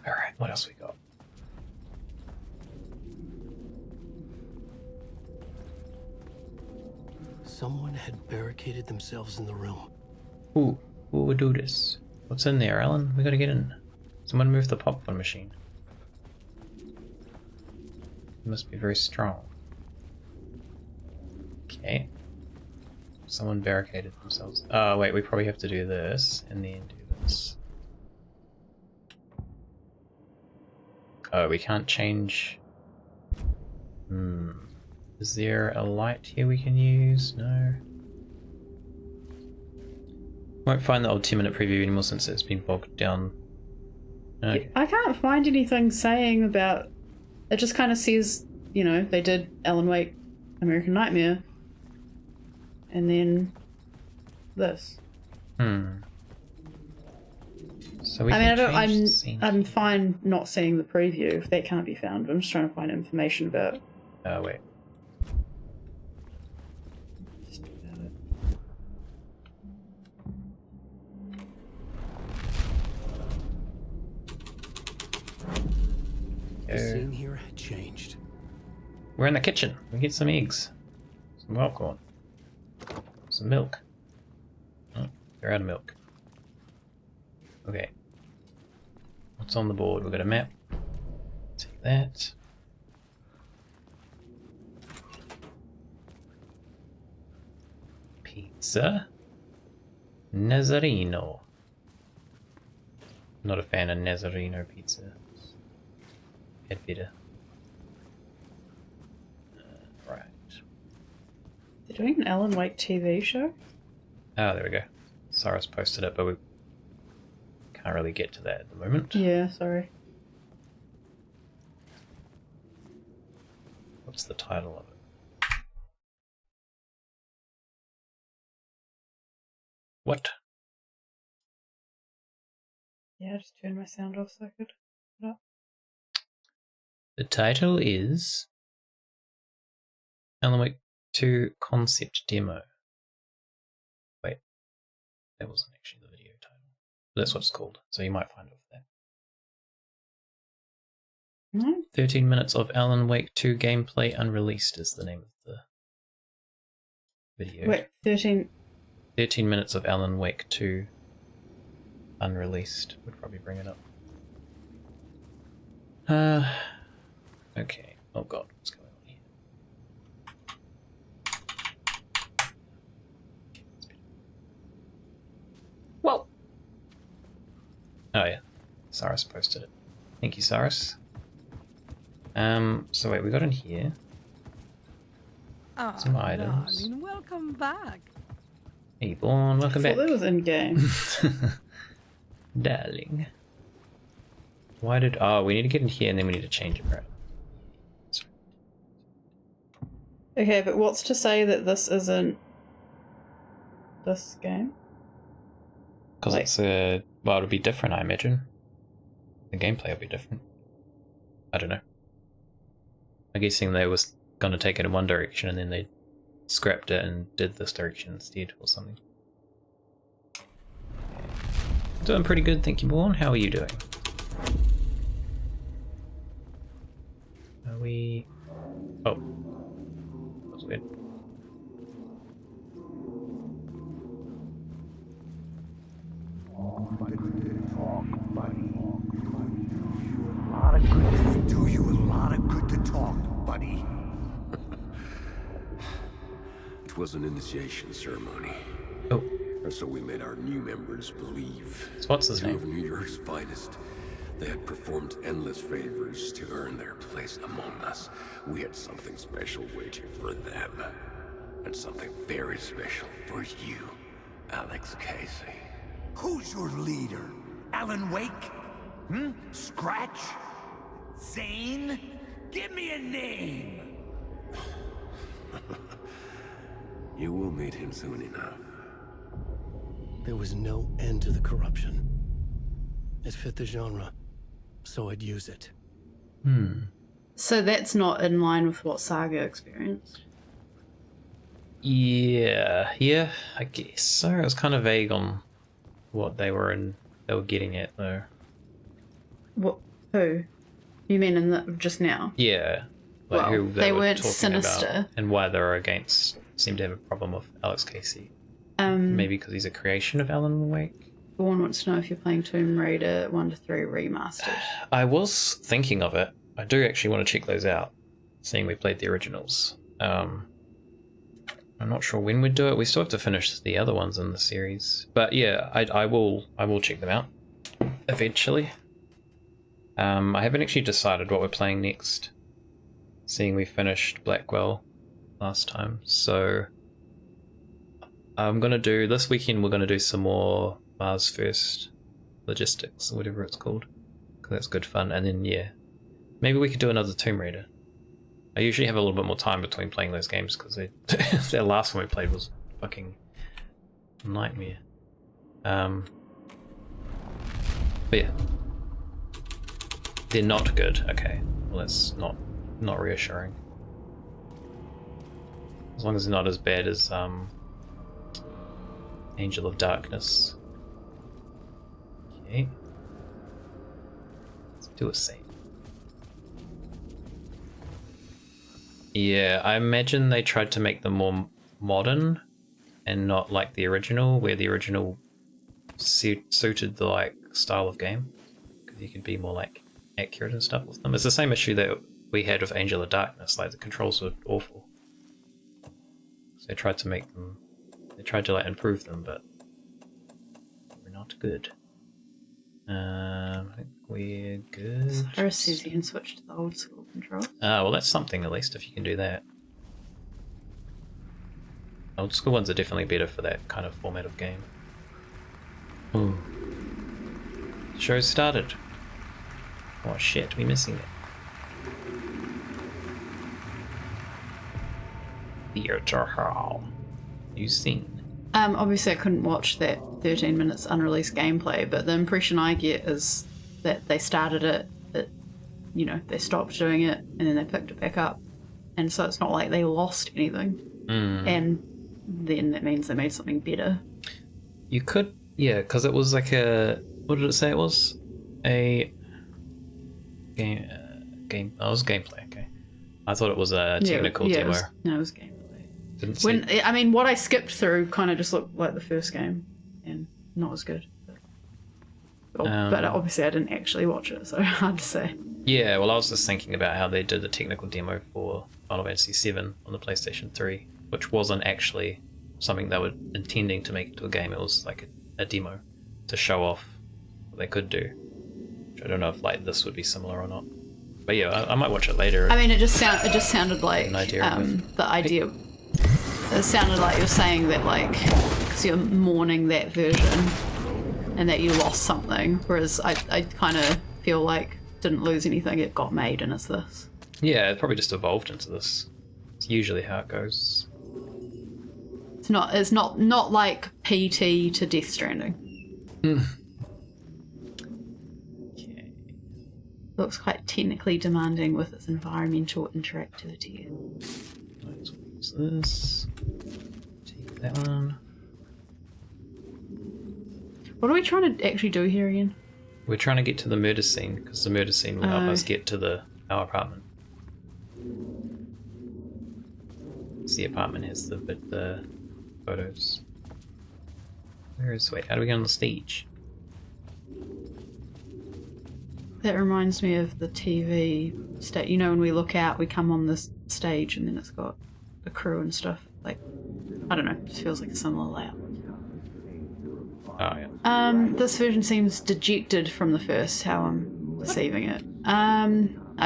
Alright, what else we got? Someone had barricaded themselves in the room. Who would do this? What's in there, Alan? We gotta get in. Someone move the popcorn machine. It must be very strong. Okay. Someone barricaded themselves. Oh, wait, we probably have to do this and then do this. Oh, we can't change. Is there a light here we can use? No. Won't find the old 10-minute preview anymore since it's been bogged down. Okay. I can't find anything saying about... It just kind of says, you know, they did Alan Wake American Nightmare. And then this. So we I'm fine not seeing the preview if that can't be found. I'm just trying to find information about... Oh, wait. The scene here had changed. We're in the kitchen. We get some eggs. Some wild corn. Some milk. Oh, they're out of milk. Okay. What's on the board? We've got a map. Take that. Pizza. Nazareno. Not a fan of Nazareno pizza. Had better. Right. They're doing an Alan Wake TV show? Oh, there we go. Cyrus posted it, but we can't really get to that at the moment. Yeah, sorry. What's the title of it? What? Yeah, I just turned my sound off so I could put it up. The title is Alan Wake 2 Concept Demo. Wait, that wasn't actually the video title. That's what it's called, so you might find it with that. No? 13 minutes of Alan Wake 2 gameplay unreleased is the name of the video. Wait, 13 minutes of Alan Wake 2 unreleased would probably bring it up. Okay. Oh god, what's going on here? Whoa! Oh yeah, Cyrus posted it. Thank you, Cyrus. So wait, we got in here. Some items. Darling, welcome back. Hey, Born, welcome back. I thought that was in game. Darling. Why did... Oh, we need to get in here and then we need to change it, right? Okay, but what's to say that this isn't this game? Because it's a... Well, it'll be different, I imagine. The gameplay will be different. I don't know. I'm guessing they was going to take it in one direction and then they scrapped it and did this direction instead or something. Doing pretty good, thank you, Born. How are you doing? Are we... Oh. That was weird. Do you a lot of good to talk, buddy. It was an initiation ceremony. Oh. Or so we made our new members believe. So what's his name? Two of New York's finest. They had performed endless favors to earn their place among us. We had something special waiting for them. And something very special for you, Alex Casey. Who's your leader? Alan Wake? Scratch? Zane? Give me a name! You will meet him soon enough. There was no end to the corruption. It fit the genre, so I'd use it. So that's not in line with what Saga experienced. Yeah, I guess so. It was kind of vague on what they were getting at, though. What? Who? You mean in the just now? Yeah, like well, who they were weren't talking sinister, about and why they were against. Seemed to have a problem with Alex Casey. Maybe because he's a creation of Alan Wake. Dawn wants to know if you're playing Tomb Raider 1 to 3 remastered. I was thinking of it. I do actually want to check those out, seeing we played the originals. I'm not sure when we'd do it. We still have to finish the other ones in the series. But yeah, I will check them out eventually. I haven't actually decided what we're playing next, seeing we finished Blackwell last time. So I'm going to do, this weekend we're going to do some more Mars First Logistics, or whatever it's called, because that's good fun. And then yeah, maybe we could do another Tomb Raider. I usually have a little bit more time between playing those games because that last one we played was fucking nightmare. But yeah, they're not good. Okay, well that's not reassuring. As long as it's not as bad as Angel of Darkness. Okay, let's do a save. Yeah, I imagine they tried to make them more modern and not like the original, where the original suited the like style of game, because you could be more like accurate and stuff with them. It's the same issue that we had with Angel of Darkness, like the controls were awful. So they tried to make them, they tried to like improve them, but we're not good. I think we're good. Cyrus says you can switch to the old school control. Ah, well that's something at least if you can do that. Old school ones are definitely better for that kind of format of game. Ooh. Show started. Oh shit, we're missing it. Theater Hall. You seen? Obviously I couldn't watch that 13 minutes unreleased gameplay, but the impression I get is that they started it, you know, they stopped doing it, and then they picked it back up. And so it's not like they lost anything. And then that means they made something better. You could, yeah, because it was like a, what did it say it was? A game, oh, it was gameplay, okay. I thought it was a technical demo. It was gameplay. Didn't see. I mean, what I skipped through kind of just looked like the first game, and not as good. But obviously I didn't actually watch it, so hard to say. Yeah, well I was just thinking about how they did the technical demo for Final Fantasy VII on the PlayStation 3, which wasn't actually something they were intending to make into a game. It was like a demo to show off what they could do. Which I don't know if like this would be similar or not. But yeah, I might watch it later. I mean, it just sounded like the idea. It sounded like you're saying that like because you're mourning that version and that you lost something, whereas I kind of feel like didn't lose anything. It got made, and it's this. Yeah, it probably just evolved into this. It's usually how it goes. It's not like PT to Death Stranding. Okay. Looks quite technically demanding with its environmental interactivity. Let's use this. Take that one. What are we trying to actually do here again? We're trying to get to the murder scene, because the murder scene will help us get to our apartment. The apartment has the photos. Wait, how do we get on the stage? That reminds me of the TV stage. You know, when we look out, we come on this stage and then it's got the crew and stuff. Like, I don't know, it just feels like a similar layout. Oh, yeah. This version seems dejected from the first, how I'm deceiving it. I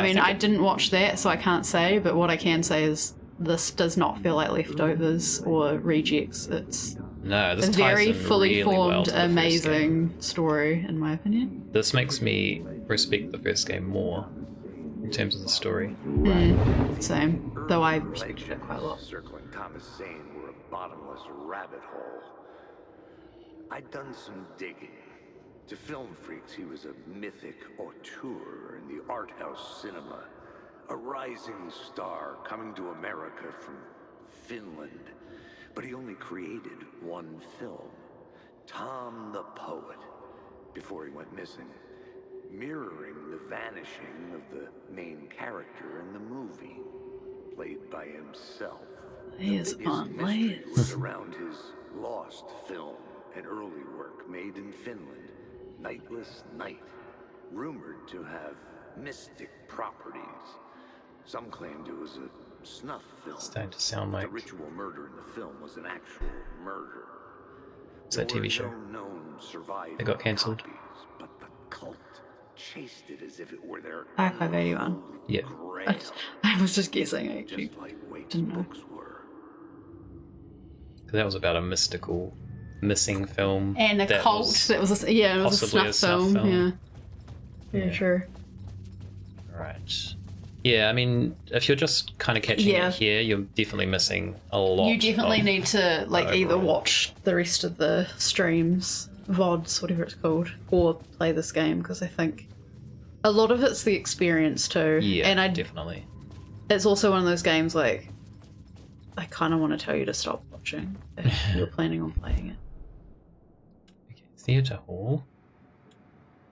mean, I didn't watch that, so I can't say, but what I can say is this does not feel like Leftovers or Rejects. It's this a ties very in fully really well formed, to the first game. amazing story, in my opinion. This makes me respect the first game more in terms of the story. Same, though I respected it quite a lot. Circling Thomas Zane were a bottomless rabbit hole. I'd done some digging. To film freaks, he was a mythic auteur in the art house cinema. A rising star coming to America from Finland. But he only created one film, Tom the Poet, before he went missing, mirroring the vanishing of the main character in the movie, played by himself. Layers upon layers. Was around his lost film, an early work made in Finland, Nightless Night, rumored to have mystic properties. Some claimed it was a snuff film. It's starting to sound like the ritual murder in the film was an actual murder. It's that TV show. No known surviving They got cancelled. copies, but the cult chased it as if it were their Archive 81. Yeah. grail, I was just guessing, actually. just like Waite's Didn't know. books were. That was about a mystical missing film. And a that cult was that was a, it was a possibly snuff film. Yeah, sure. Right. Yeah, I mean, if you're just kind of catching Yeah. it here, you're definitely missing a lot. You definitely of need to like the either overall. watch the rest of the streams, VODs, whatever it's called, or play this game, because I think a lot of it's the experience too. Yeah, and definitely. it's also one of those games like I kind of want to tell you to stop watching if you're planning on playing it. Okay, Theatre Hall.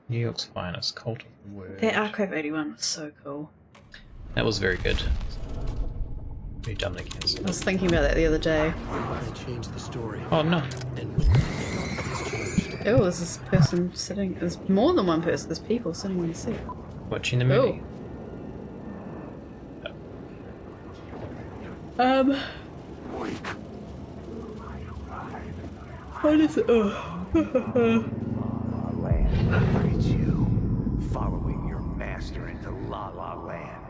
New York's finest, Cult of the Word. That Archive 81 was so cool. That was very good. Very dumbly I cancelled. was thinking about that the other day. I changed the story. Oh no. And with it's changed. Oh, there's this person sitting. There's more than one person. There's people sitting in the seat. Watching the movie. What is it? Land, look at you, following your master into La La Land.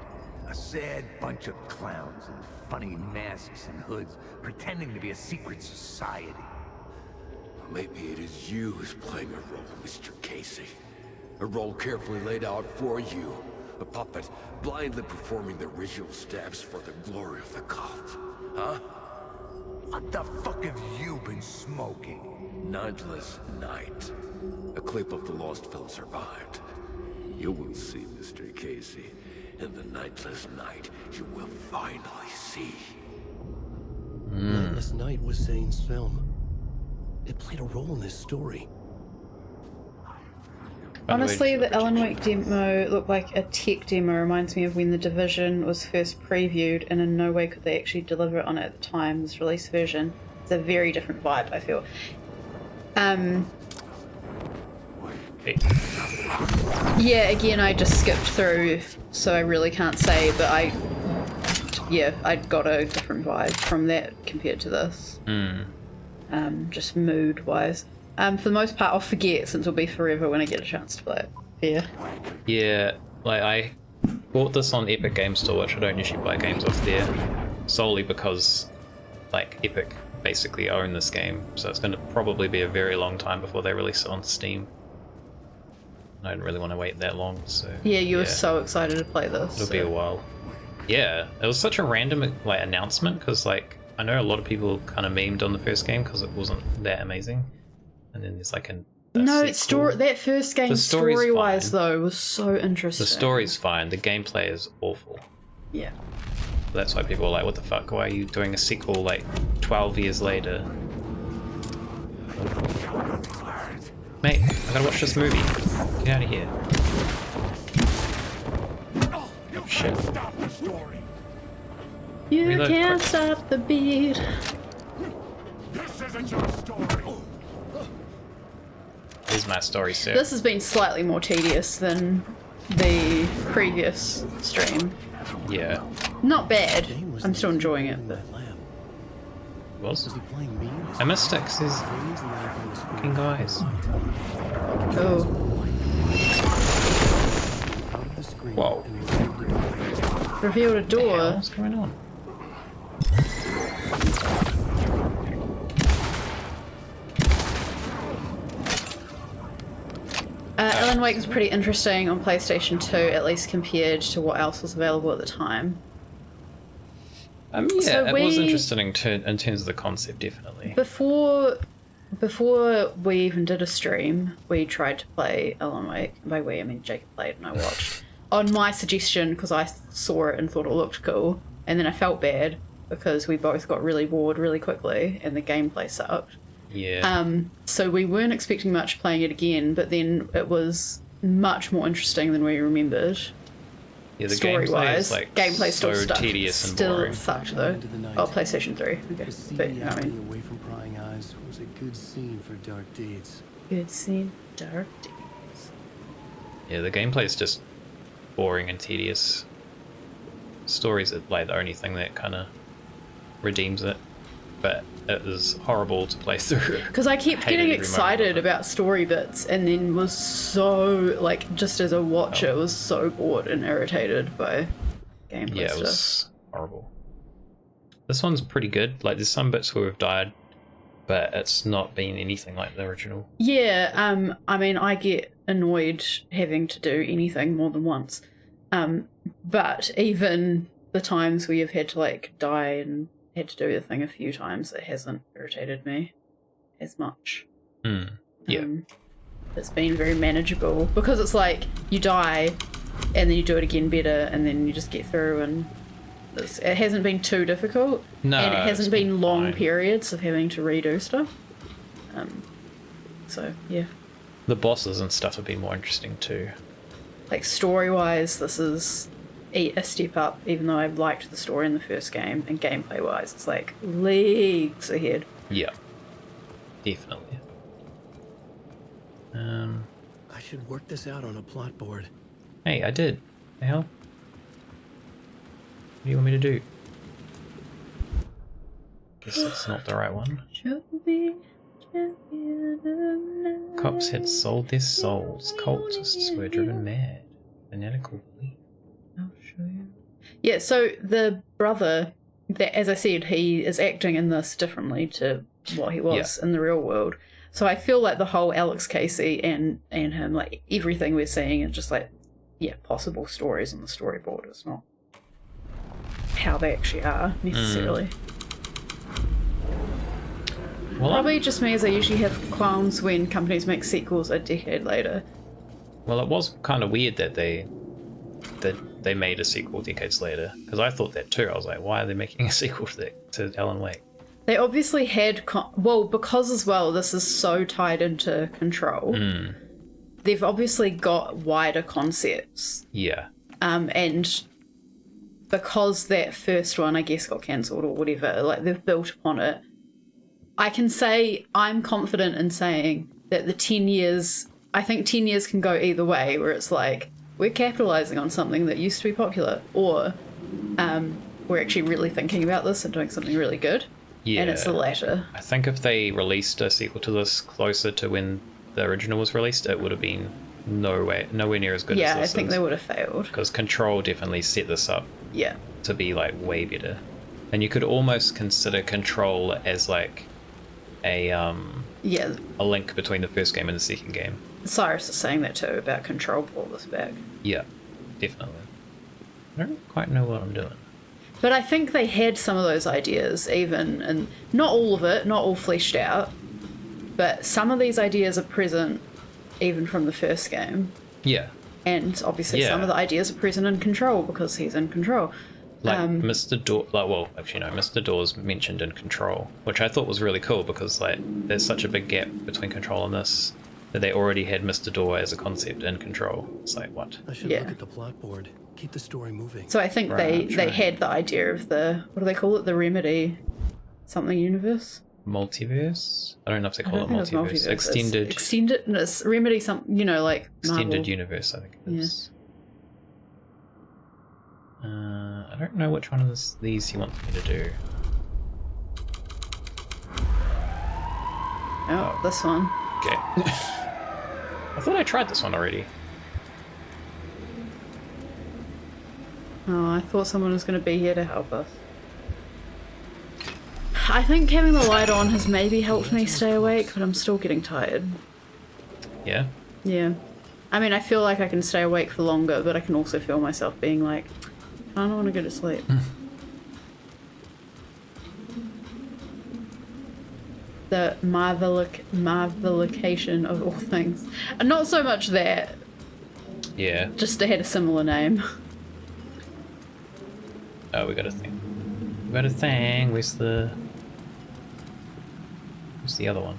A sad bunch of clowns in funny masks and hoods, pretending to be a secret society. Maybe it is you who's playing a role, Mr. Casey. A role carefully laid out for you. A puppet blindly performing the ritual steps for the glory of the cult. Huh? What the fuck have you been smoking? Nightless Night. A clip of the lost film survived. You will see, Mr. Casey. In the Nightless Night, you will finally see. Nightless Night was Zane's film. It played a role in this story. Honestly, the Alan Wake demo looked like a tech demo. Reminds me of when The Division was first previewed, and in no way could they actually deliver it on it at the time. This release version. It's a very different vibe, I feel. Yeah, again, I just skipped through, so I really can't say, but I got a different vibe from that compared to this. Just mood-wise. For the most part, I'll forget, since it'll be forever when I get a chance to play it. Yeah. Yeah, like I bought this on Epic Games Store, which I don't usually buy games off there, solely because like Epic basically own this game, so it's going to probably be a very long time before they release it on Steam. I don't really want to wait that long, so Yeah, you were so excited to play this. it'll be a while. Yeah, it was such a random like announcement because like I know a lot of people kind of memed on the first game because it wasn't that amazing, and then there's like a No, sequel. that first game, The story's story-wise, fine. though, was so interesting. The story's fine, the gameplay is awful. Yeah. That's why people are like, what the fuck, why are you doing a sequel like 12 years later? Mate, I gotta watch this movie. Get out of here. Oh shit. You Reload can't quick. stop the beat. This isn't your story. Here's my story, sir. This has been slightly more tedious than the previous stream. Yeah. Not bad. I'm still enjoying it, but... Was? Was he playing me? I missed it 'cause these fucking guys. Oh. screen. Whoa. And Revealed a door. What's going on? Alan Wake was pretty interesting on PlayStation 2, at least compared to what else was available at the time. Yeah, So it was interesting in terms of the concept, definitely. Before we even did a stream, we tried to play Alan Wake. By we, I mean Jacob played and I watched. On my suggestion, because I saw it and thought it looked cool, and then I felt bad because we both got really bored really quickly and the gameplay sucked. Yeah. So we weren't expecting much playing it again, but then it was much more interesting than we remembered. Yeah, the Story-wise, is like gameplay so still tedious and still boring. sucked though. Oh, PlayStation 3. Okay. to see But, the I alley mean, away from prying eyes was a good scene for dark deeds. good scene, dark deeds. Yeah, the gameplay is just boring and tedious. Stories are like the only thing that kind of redeems it, but it is horrible to play through. Because I kept Hated getting every moment excited of it. about story bits, and then was so like, just as a watcher, was so bored and irritated by gameplay Yeah, it stuff. was horrible. This one's pretty good. Like, there's some bits where we've died, but it's not been anything like the original. Yeah, I mean, I get annoyed having to do anything more than once. But even the times we have had to like die and had to do the thing a few times, it hasn't irritated me as much. Yeah. It's been very manageable because it's like you die and then you do it again better and then you just get through, and it hasn't been too difficult. No, and it hasn't it's been been long fine. periods of having to redo stuff. So yeah, The bosses and stuff have been more interesting too. like story-wise, this is a step up, even though I liked the story in the first game, and gameplay-wise, it's like leagues ahead. Yeah. Definitely. I should work this out on a plot board. Hey, I did. The hell? What do you want me to do? Guess it's not the right one. Show me, champion of night. Cops had sold their souls. Cultists were driven mad. Fanatical belief. I'll show you. Yeah, so the brother, that, as I said, he is acting in this differently to what he was in the real world. So I feel like the whole Alex Casey and him, like everything we're seeing is just like, yeah, possible stories on the storyboard. It's not how they actually are necessarily. Well, Probably just means I usually have qualms when companies make sequels a decade later. Well, it was kind of weird that they made a sequel decades later, because I thought that too. I was like, why are they making a sequel to Alan Wake? They obviously had, because as well, this is so tied into Control. They've obviously got wider concepts. Yeah. And because that first one, I guess, got cancelled or whatever, like they've built upon it. I can say, I'm confident in saying that the 10 years, I think 10 years can go either way, where it's like, we're capitalising on something that used to be popular, or we're actually really thinking about this and doing something really good. Yeah. And it's the latter. I think if they released a sequel to this closer to when the original was released, it would have been nowhere near as good as Yeah, this I think is. they would have failed. Because Control definitely set this up Yeah. to be like way better. And you could almost consider Control as like a link between the first game and the second game. Cyrus is saying that too about Control brought this back. Yeah, definitely. I don't quite know what I'm doing. But I think they had some of those ideas even, and not all of it, not all fleshed out, but some of these ideas are present even from the first game. Yeah. And obviously Yeah. some of the ideas are present in Control because he's in Control. Like Mr. Door, Mr. Door's mentioned in Control, which I thought was really cool because like there's such a big gap between Control and this that they already had Mr. Door as a concept in Control. It's like, what? I should look at the plot board. Keep the story moving. So I think they had the idea of the, what do they call it? The Remedy something universe? Multiverse? I don't know if they I call don't it think it's multiverse. multiverse. Extended, no, it's Remedy something, you know, like Extended Marvel. universe, I think it is. I don't know which one of these he wants me to do. Oh, this one. Okay. I thought I tried this one already. Oh, I thought someone was going to be here to help us. I think having the light on has maybe helped me stay awake, but I'm still getting tired. Yeah? Yeah. I mean, I feel like I can stay awake for longer, but I can also feel myself being like, I don't want to go to sleep. The Marvelication of all things. And not so much that. Yeah. Just they had a similar name. Oh, we got a thing. We got a thing. Where's the other one?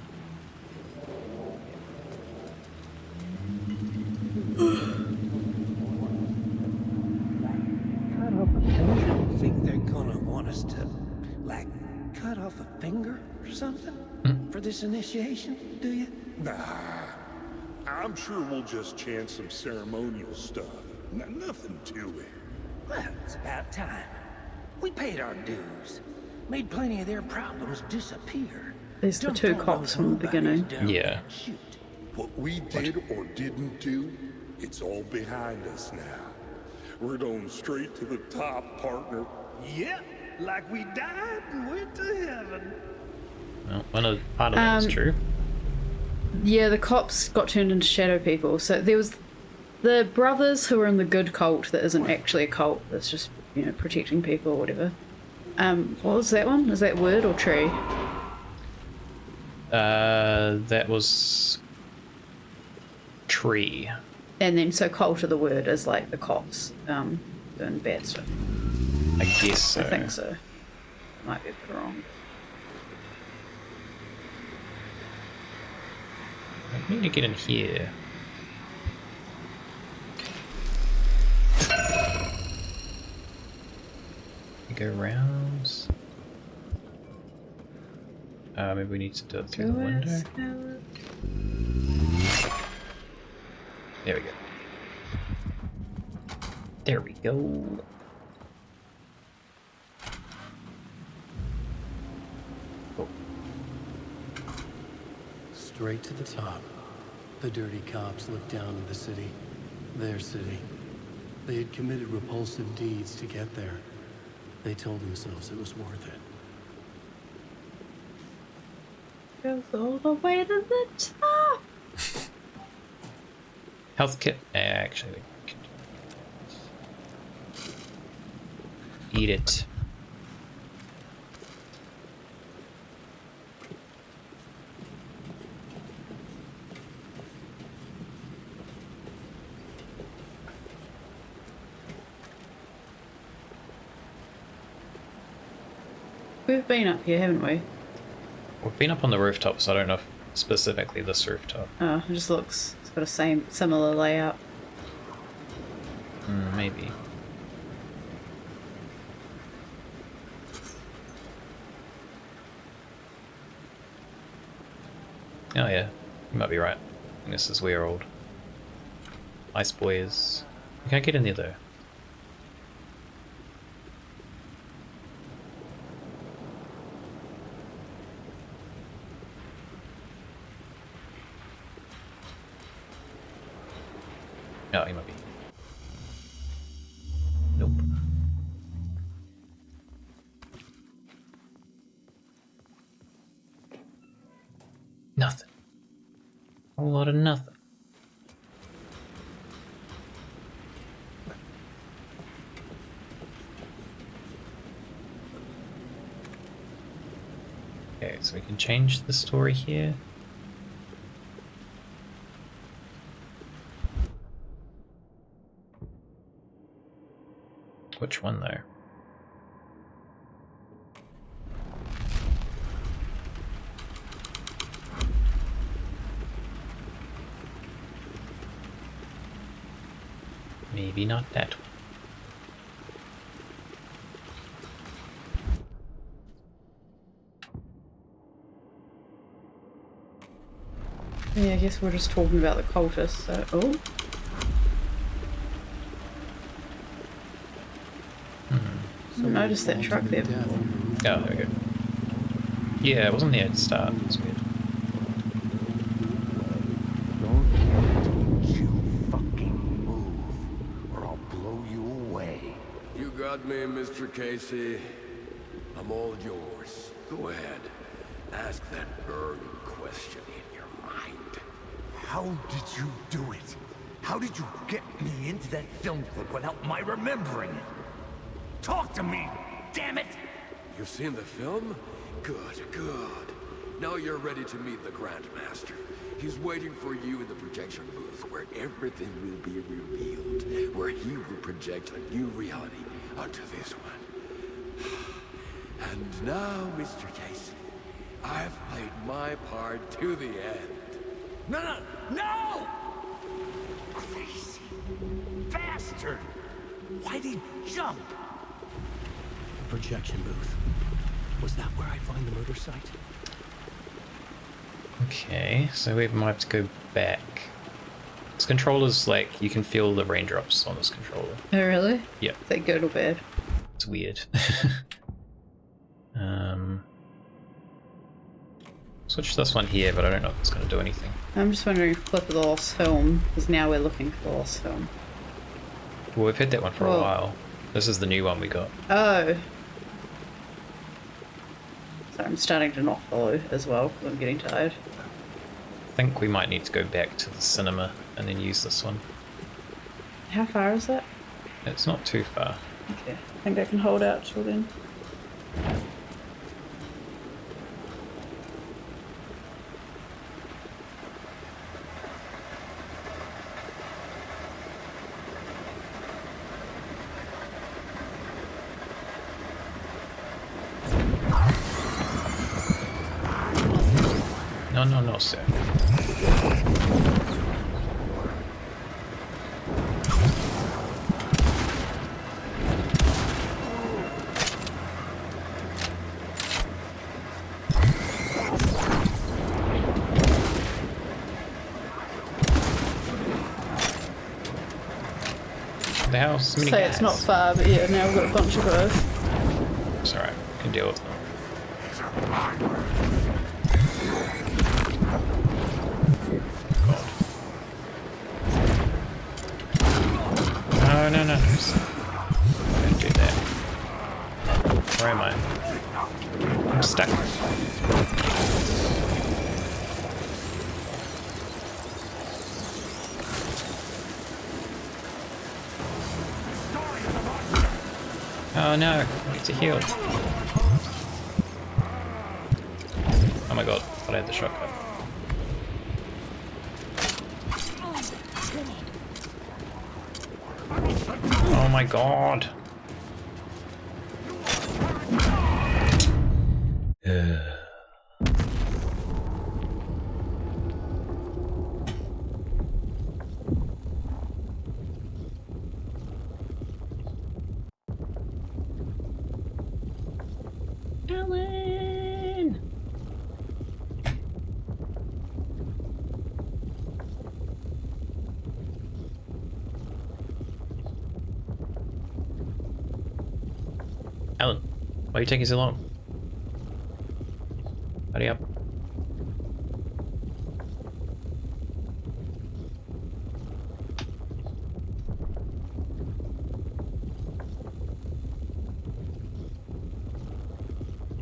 You don't think they're gonna want us to, like, cut off a finger or something for this initiation, do you? Nah, I'm sure we'll just chant some ceremonial stuff. Nothing to it. Well, it's about time. We paid our dues. Made plenty of their problems disappear. There's the two cops from the beginning. Yeah. What we did or didn't do, it's all behind us now. We're going straight to the top, partner. Yep, like we died and went to heaven. Well, part of that is true. Yeah, the cops got turned into shadow people. So there was the brothers who were in the good cult that isn't actually a cult. That's just, you know, protecting people or whatever. What was that one? Is that word or tree? That was tree. And then so cult of the word is like the cops doing bad stuff. I guess so. I think so. Might be a bit wrong. I need to get in here. Go round. Maybe we need to do it through the window. There we go. There we go. Oh. Straight to the top. The dirty cops looked down on the city. Their city. They had committed repulsive deeds to get there. They told themselves it was worth it. Goes all the way to the top. Health kit. Actually, we can eat it. We've been up here, haven't we? We've been up on the rooftop, so I don't know if specifically this rooftop. Oh, it just looks, it's got a similar layout. Maybe. Oh yeah, you might be right. I think this is where old Ice Boy is. Can I get in there though? No, he might be. Nope. Nothing. A whole lot of nothing. Okay, so we can change the story here. Which one though? Maybe not that one. Yeah, I guess we're just talking about the cultists, so... Oh. I noticed that truck there before. Oh, there we go. Yeah, it wasn't there at the start. It's weird. Don't you fucking move, or I'll blow you away. got me, Mr. Casey. I'm all yours. Go ahead. Ask that burning question in your mind. How did you do it? How did you get me into that film clip without my remembering it? Talk to me, damn it! You've seen the film? Good, good. Now you're ready to meet the Grandmaster. He's waiting for you in the projection booth where everything will be revealed, where he will project a new reality onto this one. And now, Mr. Casey, I've played my part to the end. No! Crazy bastard! Why'd he jump? Projection booth. Was that where I find the murder site? Okay, so we might have to go back. This controller's like, you can feel the raindrops on this controller. Oh, really? Yep. Is that good or bad? It's weird. Switch this one here, but I don't know if it's going to do anything. I'm just wondering if Clip of the Lost Film, because now we're looking for the Lost Film. Well, we've had that one for a while. This is the new one we got. Oh. So I'm starting to not follow as well, because I'm getting tired. I think we might need to go back to the cinema and then use this one. How far is that? It's not too far. Okay, I think I can hold out till then. No, sir. The house. So it's not far, but yeah, now we've got a bunch of both. It's alright, we can deal with them. No. Don't do that. Where am I? I'm stuck. Oh no, I need to heal. Oh my god, I had the shotgun. Oh my god. Alan! Alan, why are you taking so long? Hurry up.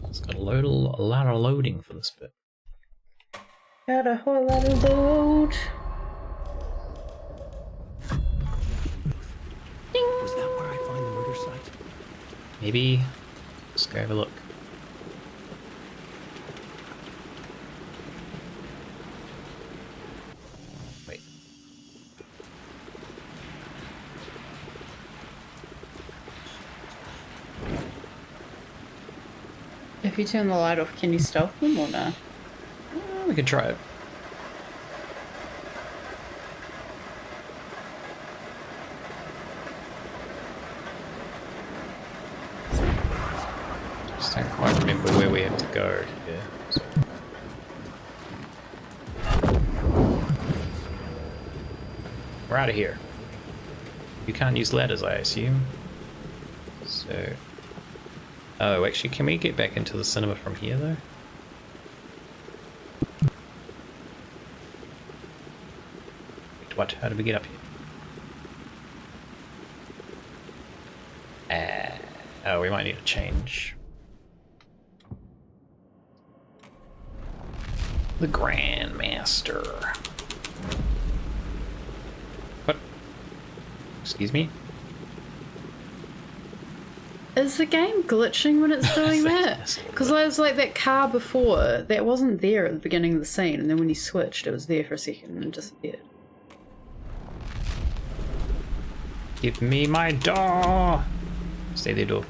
It's got a lot of loading for this bit. Got a whole lot of load. Was that where I find the murder site? Maybe. Let's go have a look. Wait. If you turn the light off, can you stealth them or no? We can try it. Just don't quite remember where we have to go here. So. We're out of here. You can't use ladders, I assume. So... Oh, actually, can we get back into the cinema from here, though? Wait, what? How do we get up here? Oh, we might need to change. The Grandmaster. What? Excuse me? Is the game glitching when it's doing that? Because I was like, that car before, that wasn't there at the beginning of the scene, and then when you switched, it was there for a second and disappeared. Give me my door! Stay there, door.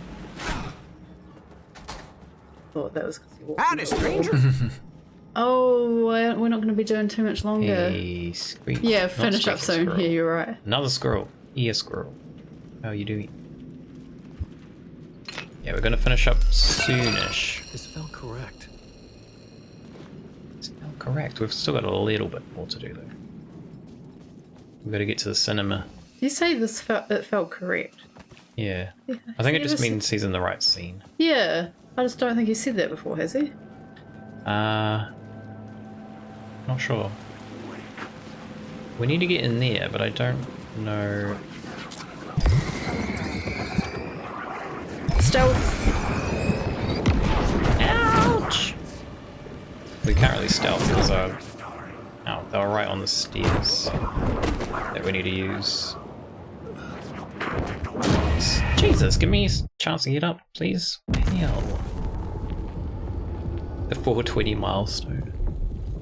Thought that was because you walked. Howdy, stranger! Oh, we're not going to be doing too much longer. Hey, squeak. Yeah, finish up soon. Squirrel. Yeah, you're right. Another squirrel. Yeah, squirrel. How are you doing? Yeah, we're gonna finish up soonish. This felt correct. It's not correct. We've still got a little bit more to do though. We've got to get to the cinema. You say it felt correct. Yeah. Yeah, I think it just never means he's in the right scene. Yeah, I just don't think he said that before, has he? Not sure. We need to get in there, but I don't know. Stealth. Ouch! We can't really stealth because oh, they were right on the stairs that we need to use. Jesus, give me a chance to get up, please. Hell. The 420 milestone.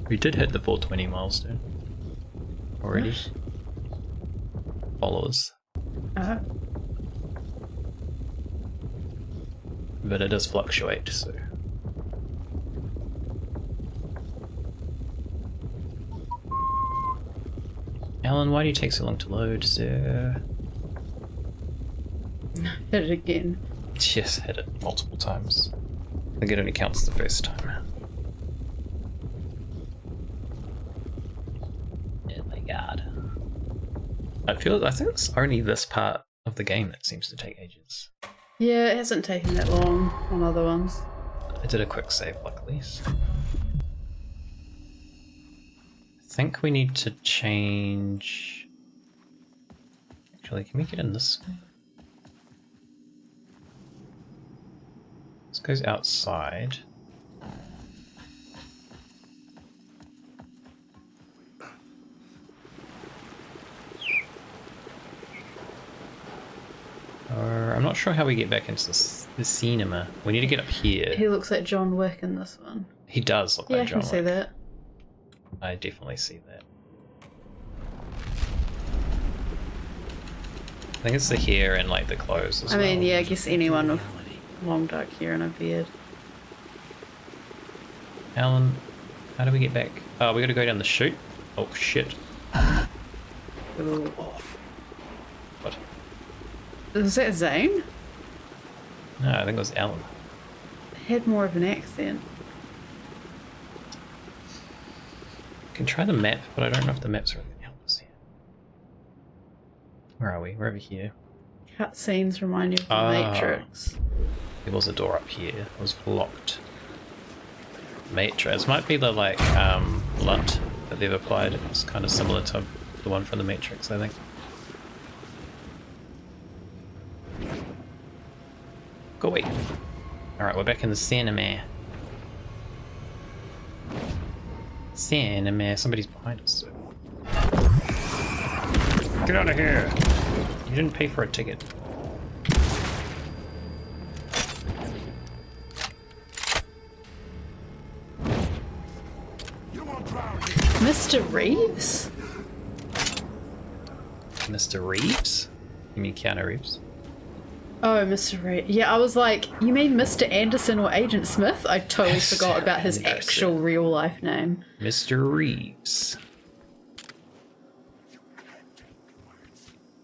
We did hit the 420 milestone already. Followers. But it does fluctuate, so. Alan, why do you take so long to load, sir? Hit it again. Yes, hit it multiple times. I think it only counts the first time. Oh my god. I think it's only this part of the game that seems to take ages. Yeah, it hasn't taken that long on other ones. I did a quick save, luckily. So. I think we need to change... Actually, can we get in this way? This goes outside. I'm not sure how we get back into the cinema. We need to get up here. He looks like John Wick in this one. He does look like John Wick. Yeah, I can see that. I definitely see that. I think it's the hair and like the clothes as well. I mean, yeah, I guess anyone with long dark hair and a beard. Alan, how do we get back? Oh, we gotta go down the chute? Oh shit. Ooh. What? Was that Zane? No, I think it was Alan. He had more of an accent. I can try the map, but I don't know if the maps really help us here. Where are we? We're over here. Cutscenes remind you of the Matrix. There was a door up here. It was locked. Matrix. It might be the like LUT that they've applied. It's kind of similar to the one from the Matrix, I think. Go away. Alright, we're back in the cinema. Cinema. Somebody's behind us. Get out of here! You didn't pay for a ticket. Mr. Reeves? Mr. Reeves? You mean Keanu Reeves? Oh, Mr. Reeves. Yeah, I was like, you mean Mr. Anderson or Agent Smith? I totally forgot about his actual real life name. Mr. Reeves.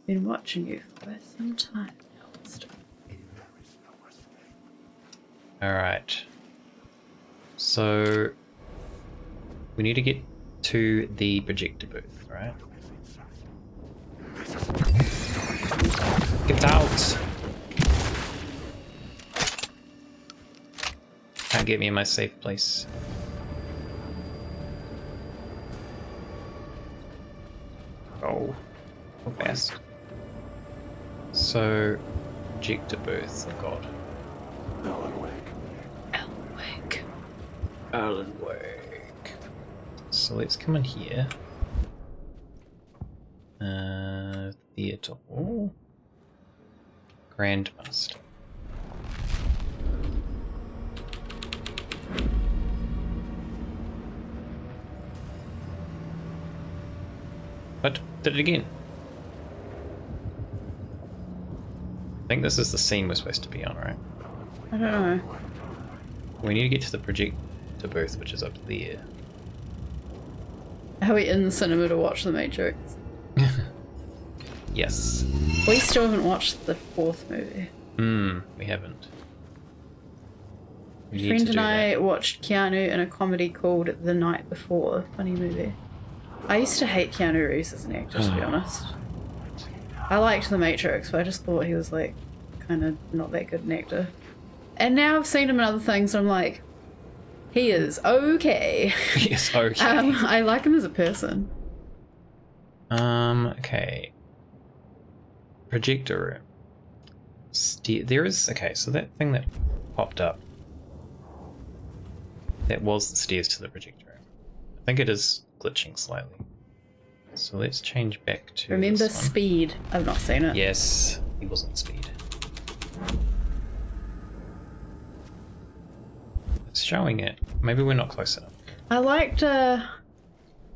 Been watching you for quite some time now. Alright. So we need to get to the projector booth, right? Get out! Can't get me in my safe place. Oh, so fast. So, projector booth, oh god. Alan Wake. Alan Wake. Alan Wake. So let's come in here. Theatre. Oh. Grandmaster. What? Did it again? I think this is the scene we're supposed to be on, right? I don't know. We need to get to the projector booth, which is up there. Are we in the cinema to watch The Matrix? Yes. We still haven't watched the 4th movie. We haven't. A friend and I watched Keanu in a comedy called The Night Before. Funny movie. I used to hate Keanu Reeves as an actor, to be honest. I liked The Matrix, but I just thought he was like kind of not that good an actor. And now I've seen him in other things, and I'm like, he is okay. He is okay. I like him as a person. Okay. Projector room. There is... Okay, so that thing that popped up, that was the stairs to the projector room. I think it is glitching slightly. So let's change back to Remember this one. Speed? I've not seen it. Yes, he wasn't Speed. It's showing it. Maybe we're not close enough. I liked that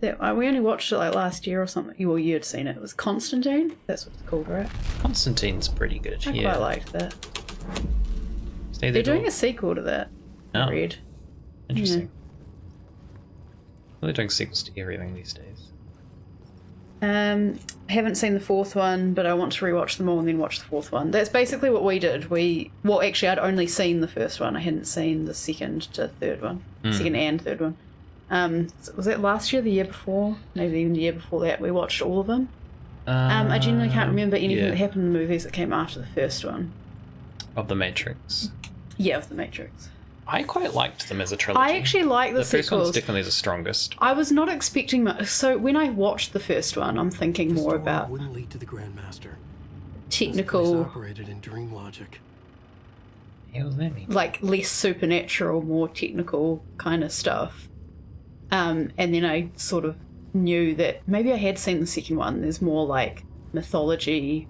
we only watched it like last year or something. Well, you had seen it. It was Constantine. That's what it's called, right? Constantine's pretty good. I quite liked that. They're doing a sequel to that. Oh. I read. Interesting. Yeah. Well, they're doing sequels to everything these days. I haven't seen the 4th one, but I want to rewatch them all and then watch the 4th one. That's basically what we did. Well, actually, I'd only seen the 1st one. I hadn't seen the 2nd to 3rd one. 2nd and 3rd one. Was that last year, the year before? Maybe even the year before that. We watched all of them. I genuinely can't remember anything that happened in the movies that came after the 1st one. Of The Matrix. Yeah, of The Matrix. I quite liked them as a trilogy. I actually like the sequels. The first one's definitely the strongest. I was not expecting much. So when I watched the 1st one, I'm thinking more about wouldn't lead to the Grandmaster. Technical. Operated in dream logic. What does that mean? Like less supernatural, more technical kind of stuff. And then I sort of knew that maybe I had seen the 2nd one. There's more like mythology,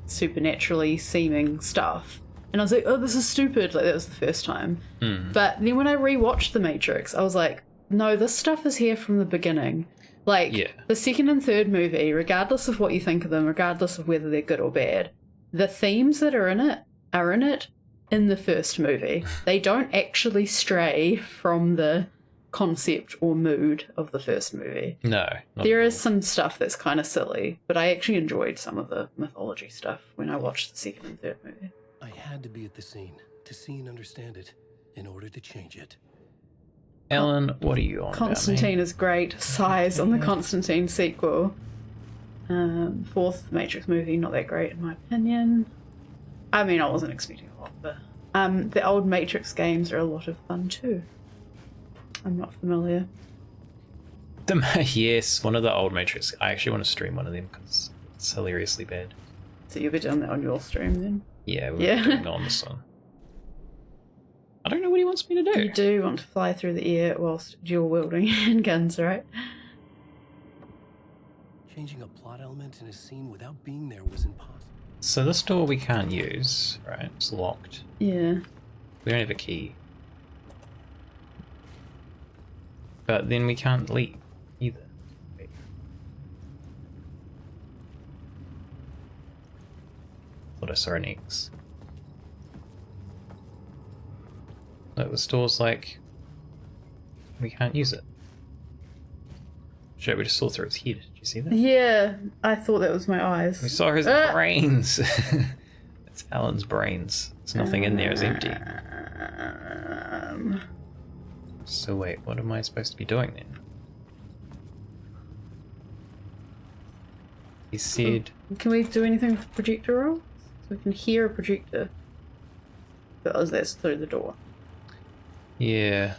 supernaturally seeming stuff. And I was like, oh, this is stupid. Like, that was the first time. But then when I rewatched The Matrix, I was like, no, this stuff is here from the beginning. Like, the 2nd and 3rd movie, regardless of what you think of them, regardless of whether they're good or bad, the themes that are in it in the 1st movie. They don't actually stray from the concept or mood of the 1st movie. No. There is some stuff that's kind of silly, but I actually enjoyed some of the mythology stuff when I watched the 2nd and 3rd movie. I had to be at the scene to see and understand it in order to change it. Ellen, what are you on Constantine is great. Size on the Constantine sequel. 4th Matrix movie, not that great in my opinion. I mean, I wasn't expecting a lot, but the old Matrix games are a lot of fun too. I'm not familiar. Yes, one of the old Matrix. I actually want to stream one of them because it's hilariously bad. So you'll be doing that on your stream then? Yeah, we're doing it on this one. I don't know what he wants me to do. You do want to fly through the air whilst dual wielding handguns, right? Changing a plot element in a scene without being there was impossible. So this door we can't use, right? It's locked. Yeah. We don't have a key. But then we can't leave either. Wait. Thought I saw an X. Look, the store's like... we can't use it. Shit, we just saw through its head. Did you see that? Yeah, I thought that was my eyes. We saw his brains. It's Alan's brains. There's nothing in there. It's empty. So wait, what am I supposed to be doing then? He said... Can we do anything with the projector roll? So we can hear a projector. Because that's through the door. Yeah.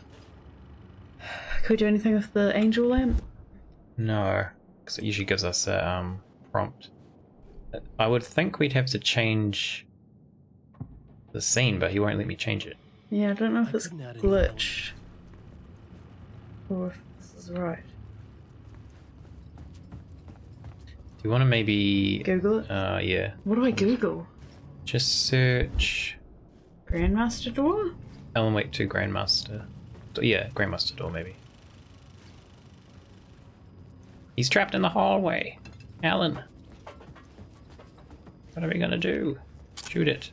Can we do anything with the angel lamp? No, because it usually gives us a prompt. I would think we'd have to change the scene, but he won't let me change it. Yeah, I don't know if it's glitched or if this is right. Do you want to maybe Google it? Yeah. What do I Google? Just search Grandmaster door? Alan Wake 2 Grandmaster. Yeah, Grandmaster door maybe. He's trapped in the hallway. Alan. What are we gonna do? Shoot it.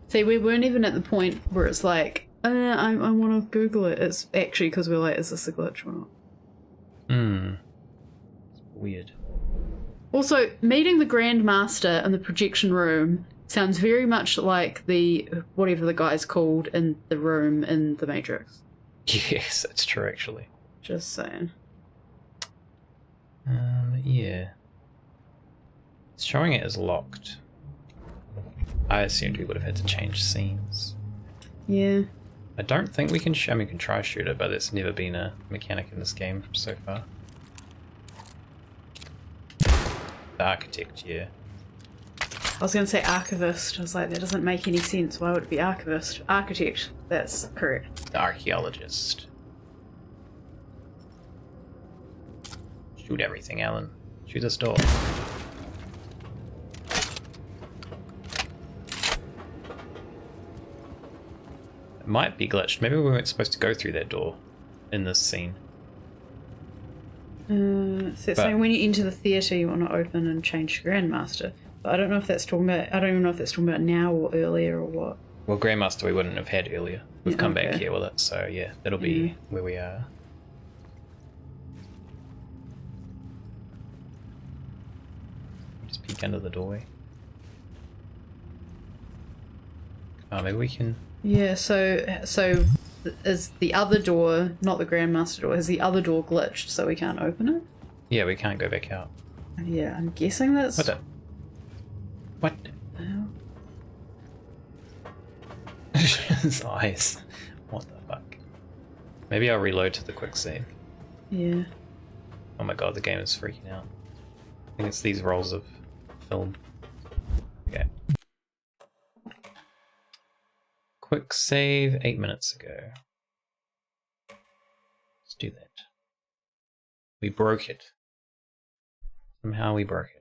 See, we weren't even at the point where it's like, I want to Google it. It's actually because we're like, is this a glitch or not? It's weird. Also, meeting the Grandmaster in the projection room sounds very much like the whatever the guy's called in the room in The Matrix. Yes, that's true actually. Just saying. Yeah. It's showing it as locked. I assumed we would have had to change scenes. Yeah. I don't think we can I mean, we can try shoot it, but it's never been a mechanic in this game so far. The architect, yeah. I was going to say archivist. I was like, that doesn't make any sense. Why would it be archivist? Architect. That's correct. The archaeologist. Shoot everything, Alan. Shoot this door. It might be glitched. Maybe we weren't supposed to go through that door in this scene. So it's saying when you enter the theatre, you want to open and change Grandmaster. But I don't know if that's talking about. I don't even know if that's talking about now or earlier or what. Well, Grandmaster we wouldn't have had earlier. We've come back here with it, so yeah, that'll be where we are. Just peek under the doorway. Oh, maybe we can. Yeah. So is the other door, not the Grandmaster door, is the other door glitched so we can't open it? Yeah, we can't go back out. Yeah, I'm guessing that's. What the? What? His eyes. What the fuck? Maybe I'll reload to the quick save. Yeah. Oh my god, the game is freaking out. I think it's these rolls of film. Okay. Quick save 8 minutes ago. Let's do that. We broke it. Somehow we broke it.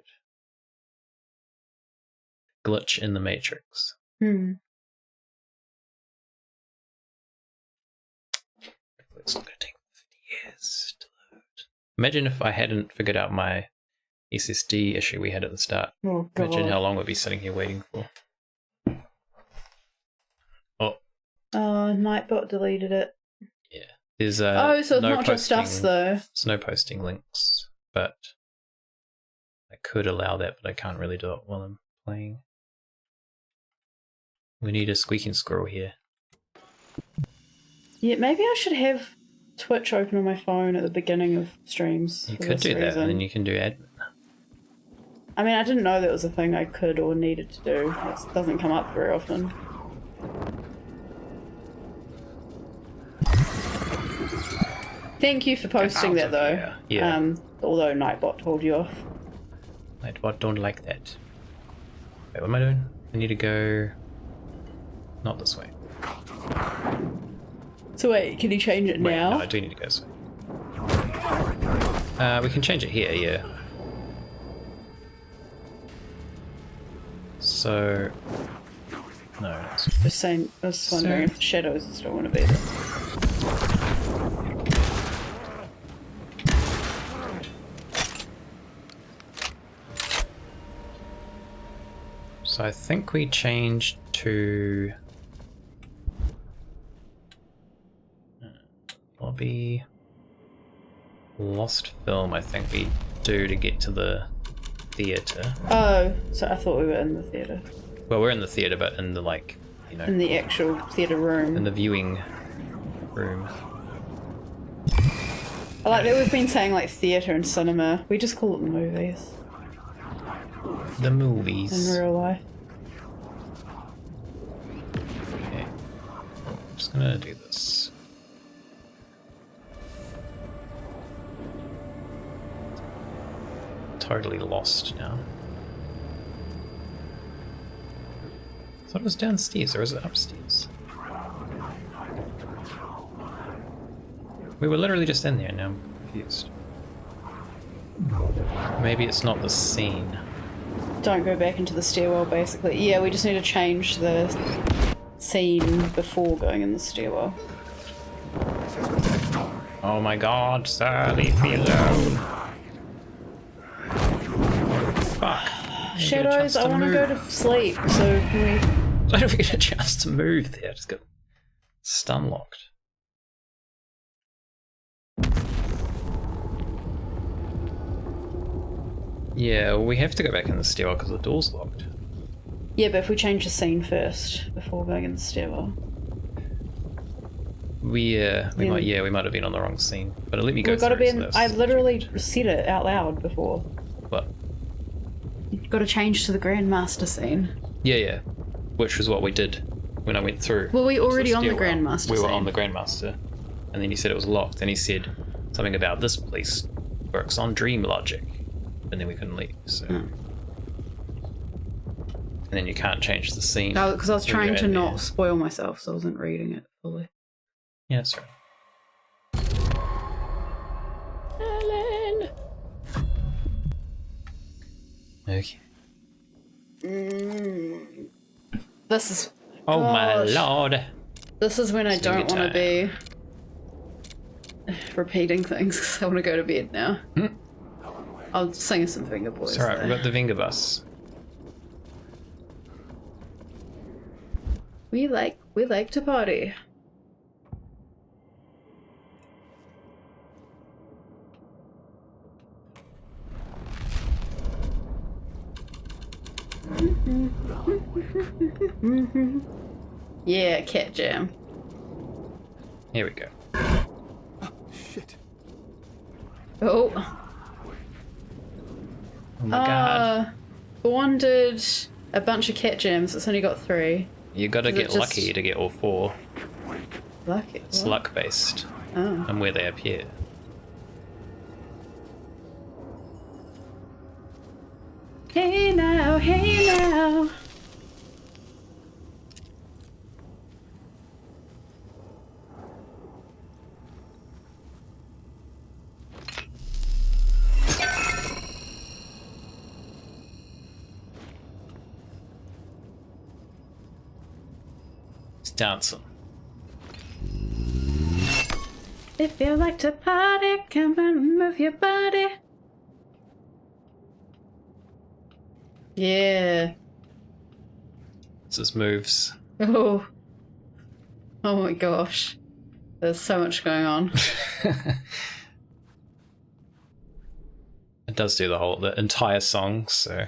Glitch in the Matrix. It's going to take 50 years to load. Imagine if I hadn't figured out my SSD issue we had at the start. Oh, God. Imagine how long we'd be sitting here waiting for. Oh. Nightbot deleted it. Yeah. There's so it's no not just us though. There's no posting links, but I could allow that, but I can't really do it while I'm playing. We need a squeaking squirrel here. Yeah, maybe I should have Twitch open on my phone at the beginning of streams. You could do that, and then you can do admin. I mean, I didn't know that was a thing I could or needed to do. It doesn't come up very often. Thank you for posting that, though. Yeah. Although Nightbot told you off. Nightbot don't like that. Wait, what am I doing? I need to go... Not this way. So wait, can you change it now? No, I do need to go this way. We can change it here, yeah. So... No, that's... Just saying, I was wondering if the shadows still want to be there. So I think we changed to... Lobby... Lost film, I think we do to get to the theatre. Oh, so I thought we were in the theatre. Well, we're in the theatre, but in the, like, you know... In the actual theatre room. In the viewing room. I like that we've been saying, like, theatre and cinema. We just call it the movies. The movies. In real life. Okay. I'm just gonna do this. Totally lost now. I thought it was downstairs, or is it upstairs? We were literally just in there, now I'm confused. Maybe it's not the scene. Don't go back into the stairwell, basically. Yeah, we just need to change the scene before going in the stairwell. Oh my god, sir, leave me alone. Fuck. Shadows, I want to go to sleep, so can we... I don't get a chance to move there, I just got stun locked. Yeah, we have to go back in the stairwell because the door's locked. Yeah, but if we change the scene first before going in the stairwell. We might have been on the wrong scene, but let me go. We've got to be in. I literally said it out loud before. What? You've got to change to the Grandmaster scene. Yeah, which was what we did when I went through. Well, we already on the Grandmaster. We were on the Grandmaster, and then he said it was locked, and he said something about this place works on dream logic, and then we couldn't leave. So. And then you can't change the scene. No, because I was trying to not spoil myself, so I wasn't reading it fully. Yeah, that's right. Ellen! Okay. This is... Oh my lord. This is when I don't want to be repeating things, because I want to go to bed now. I'll sing some Finger Boys. It's alright, we've got the Finger Bus. We like to party. Yeah, Cat Jam. Here we go. Shit. Oh. Oh my god. Wanted a bunch of Cat Jams. It's only got 3. You gotta get lucky to get all 4. Lucky? It's luck based. Oh. And where they appear. Hey now, hey now. It's dancing. If you like to party, come and move your body. Yeah. This is moves. Oh. Oh my gosh. There's so much going on. It does do the entire song, so.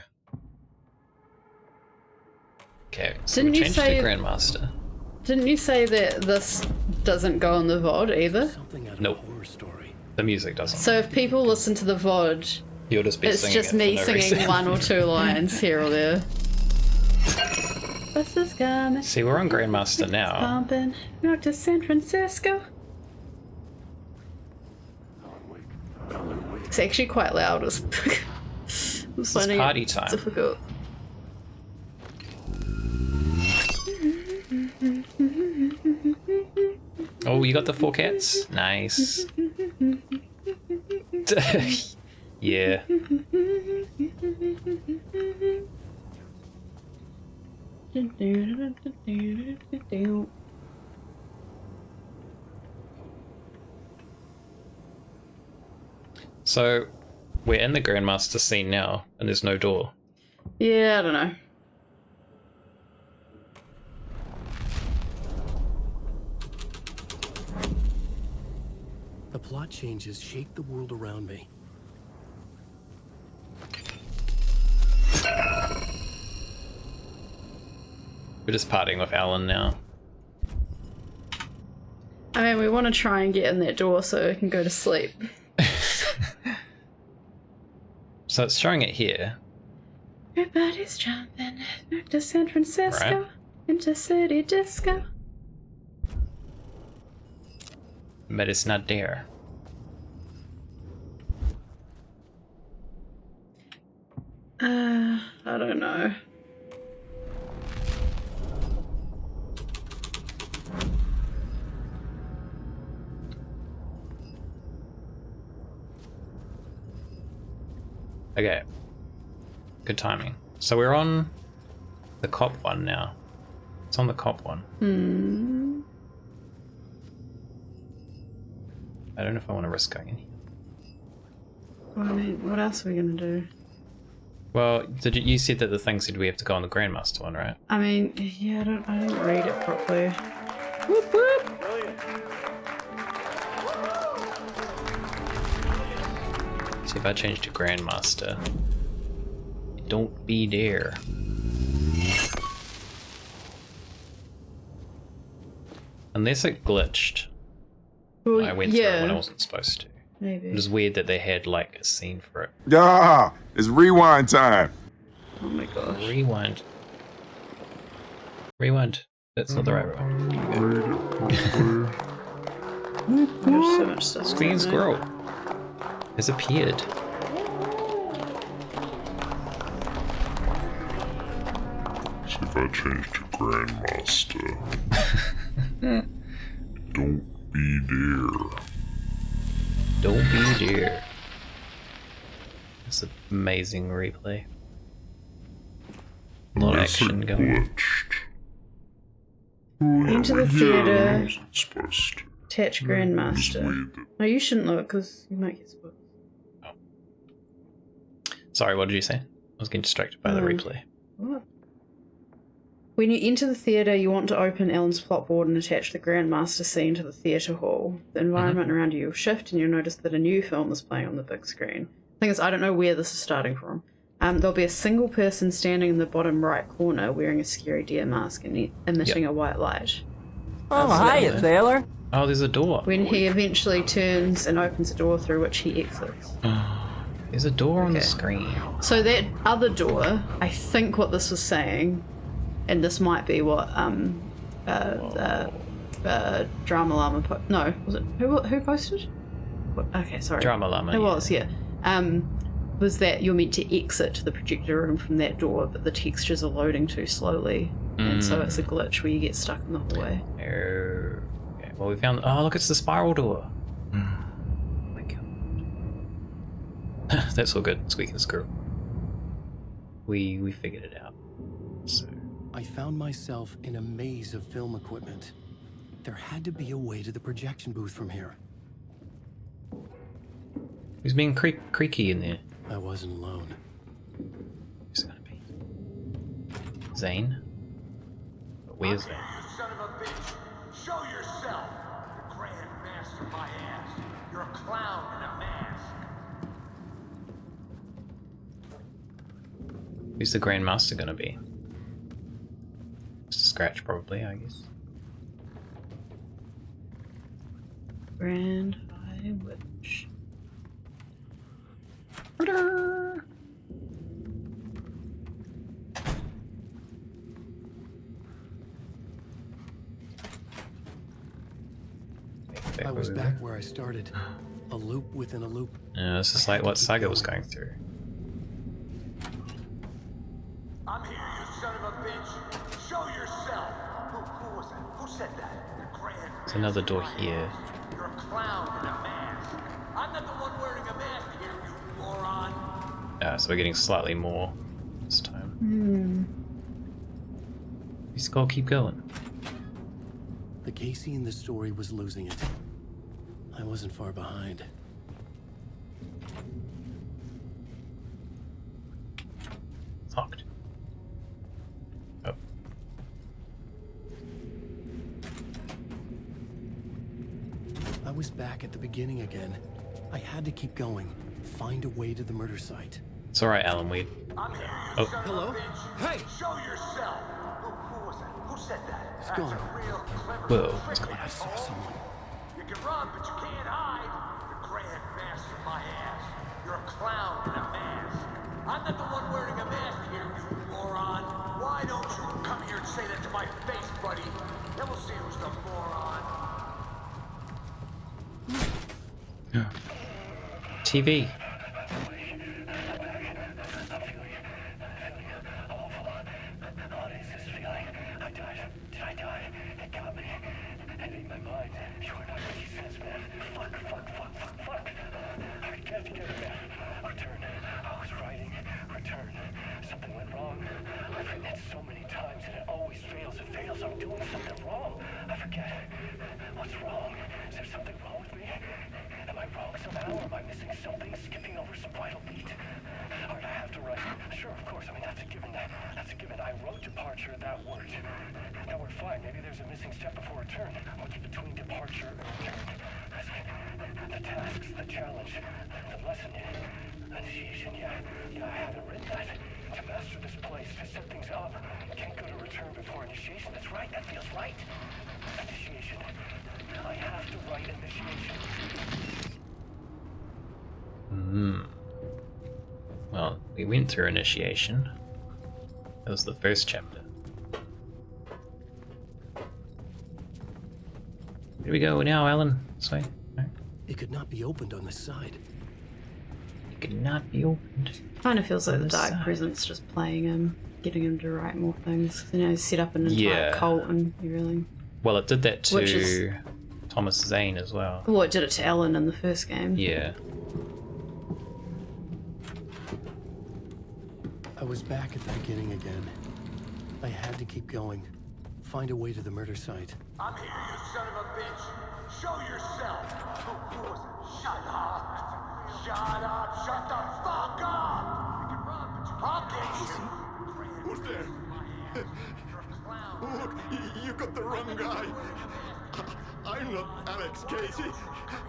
Okay, so we changed to Grandmaster. Didn't you say that this doesn't go on the VOD either? Nope. The music doesn't. So if people listen to the VOD, you'll just be it's just me singing 1 or 2 lines here or there. Bus is coming. See, we're on Grandmaster now. Pumping. North to San Francisco. It's actually quite loud. It's party time. Difficult. Oh, you got the 4 cats? Nice. Yeah. So, we're in the Grandmaster scene now, and there's no door. Yeah, I don't know. The plot changes shake the world around me. We're just partying with Alan now. I mean, we want to try and get in that door so we can go to sleep. So it's showing it here. Everybody's jumping to San Francisco, into city disco. But it's not there. I don't know. Okay. Good timing. So we're on the cop one now. It's on the cop one. I don't know if I want to risk going in here. Well, I mean, what else are we gonna do? Well, you said that the thing said we have to go on the Grandmaster one, right? I mean, yeah, I didn't read it properly. Whoop whoop! See if I change to Grandmaster. Don't be there. Unless it glitched. Well, I went through it when I wasn't supposed to. Maybe. It was weird that they had like a scene for it. Yeah, it's rewind time. Oh my gosh. Rewind. Rewind. That's not the right one. There's so much stuff. Squeaky Squirrel has appeared. So if I change to Grandmaster, don't be there. Don't be there. It's an amazing replay. A lot of action going. Into the theater. Supposed to. Attach Grandmaster. No, you shouldn't look because you might get spoiled. Oh. Sorry, what did you say? I was getting distracted by the replay. What? When you enter the theatre, you want to open Alan's plot board and attach the Grandmaster scene to the theatre hall. The environment around you will shift and you'll notice that a new film is playing on the big screen. The thing is, I don't know where this is starting from. There'll be a single person standing in the bottom right corner wearing a scary deer mask and emitting a white light. Oh, hiya, sailor. Oh, there's a door. When he eventually turns and opens a door through which he exits. There's a door on the screen. So that other door, I think what this was saying, and this might be what Drama Llama no, was it who posted? What? Okay, sorry. Drama Llama. It was, yeah. Was that you're meant to exit the projector room from that door, but the textures are loading too slowly, and so it's a glitch where you get stuck in the hallway. Okay, well we found. Oh, look, it's the spiral door. Oh my god. That's all good. Squeaky Squirrel. We figured it out. So. I found myself in a maze of film equipment. There had to be a way to the projection booth from here. Who's being creaky in there? I wasn't alone. Who's it gonna be? Zane? But where's Zane? You son of a bitch! Show yourself! The Grand Master, my ass! You're a clown in a mask! Who's the Grandmaster gonna be? Just a Scratch, probably, I guess. Grand High Witch. I was back where I started. A loop within a loop. Yeah, this is like what Saga was going through. I'm here, you son of a bitch! Show yourself! Who was that? Who said that? The Grand There's another door here. You're a clown in a mask! I'm not the one wearing a mask here, you moron! Yeah, so we're getting slightly more this time. We just gotta keep going. The Casey in the story was losing it. I wasn't far behind. Locked. Oh. I was back at the beginning again. I had to keep going. Find a way to the murder site. It's alright, Alan. We. I'm here, Oh. son Hello? of a bitch! Hey! Show yourself! Who was that? Who said that? It's gone. That's a real clever Whoa, trick, what's going on? I saw someone. You can run, but you can't hide. The Grand Master, my ass. You're a clown in a mask. I'm not the one wearing a mask here, you moron. Why don't you come here and say that to my face, buddy? Then we'll see who's the moron. TV. fails, I'm doing something wrong. I forget. What's wrong? Is there something wrong with me? Am I wrong somehow? Or am I missing something? Skipping over some vital beat? Alright, I have to write. Sure, of course. I mean, that's a given. That's a given. I wrote departure, that worked. Now we're fine. Maybe there's a missing step before return. What's between departure and return? The tasks, the challenge, the lesson, initiation. Yeah, I haven't written that. To master this place, to set things up. Can't go to return before initiation. That's right. That feels right. Initiation. I have to write initiation. Well, we went through initiation. That was the first chapter. Here we go now, Alan. This way. Right. It could not be opened on this side. It could not be opened. Kind of feels like the Dark Presence just playing him, getting him to write more things. You know, set up an entire cult and everything. Well, it did that to Thomas Zane as well. Well, it did it to Alan in the first game. Yeah. I was back at the beginning again. I had to keep going. Find a way to the murder site. I'm here, you son of a bitch! Show yourself! Who was it? Shut up! Shut up! Shut the fuck up! I'll get you! Who's there? Look, you got the wrong guy. I'm not Alex Casey.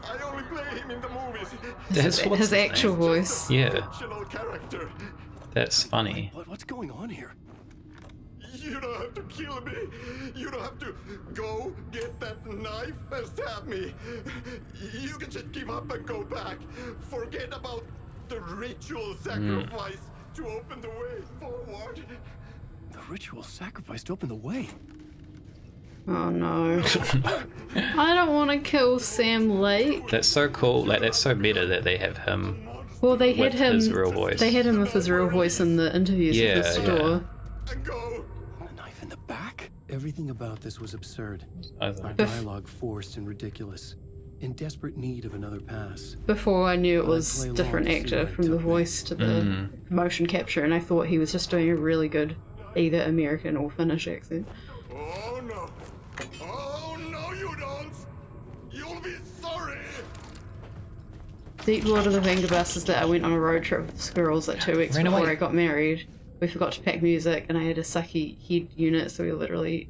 I only play him in the movies. That's his actual voice. Yeah. Fictional character. That's funny. What's going on here? You don't have to kill me. You don't have to go get that knife and stab me. You can just give up and go back. Forget about the ritual sacrifice to open the way forward. The ritual sacrifice to open the way? Oh no. I don't want to kill Sam Lake. That's so cool. Like, that's so meta that they have him. Well, they had him. His real voice. They had him with his real voice in the interviews with the store. A knife in the back? Everything about this was absurd. Our dialogue forced and ridiculous. In desperate need of another pass. Before I knew it was different actor from the voice to the motion capture, and I thought he was just doing a really good either American or Finnish accent. Oh no! Oh no, you don't! You'll be sorry! Deepwater the Vengabus is that I went on a road trip with the squirrels like 2 weeks before I got married. We forgot to pack music, and I had a sucky head unit, so we literally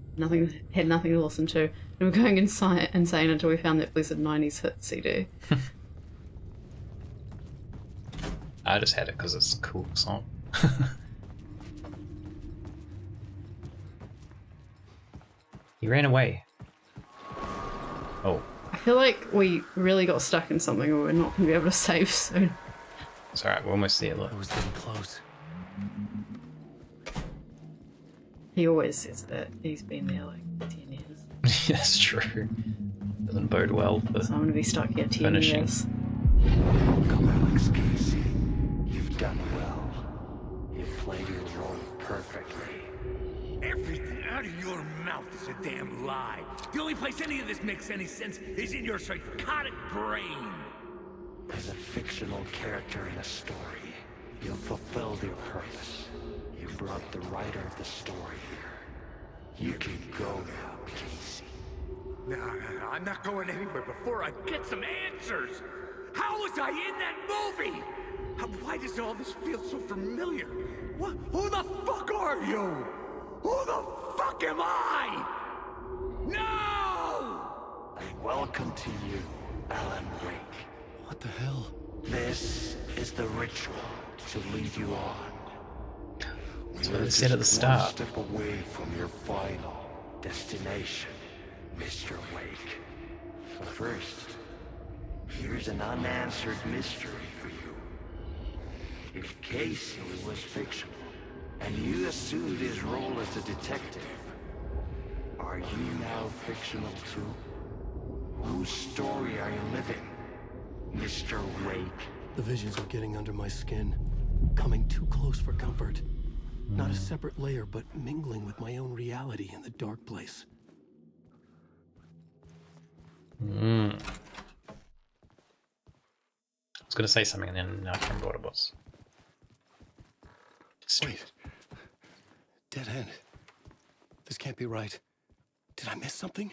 had nothing to listen to. And we were going insane until we found that blessed 90s hit CD. I just had it because it's a cool song. He ran away. Oh. I feel like we really got stuck in something or we're not going to be able to save soon. It's alright, we're almost there, look. I was getting close. He always says that. He's been there like 10 years. That's true. Doesn't bode well for so I'm going to be stuck here 10 finishing. years. Welcome, Alex Casey. You've done well. You've played your role perfectly. Everything out of your mouth is a damn lie. The only place any of this makes any sense is in your psychotic brain. As a fictional character in a story, you fulfilled your purpose. You brought the writer of the story here. You can go now, Casey. No, I'm not going anywhere before I get some answers. How was I in that movie? Why does all this feel so familiar? What? Who the fuck are you? Who the fuck am I? No! Welcome to you, Alan Wake. What the hell? This is the ritual to lead you on. That's what it said at the start. One step away from your final destination, Mr. Wake. But first, here's an unanswered mystery for you. If Casey was fictional, and you assumed his role as a detective, are you now fictional too? Whose story are you living, Mr. Wake? The visions are getting under my skin, coming too close for comfort. Not a separate layer, but mingling with my own reality in the dark place. I was going to say something and then I can't remember what it was. Wait. Dead end. This can't be right. Did I miss something?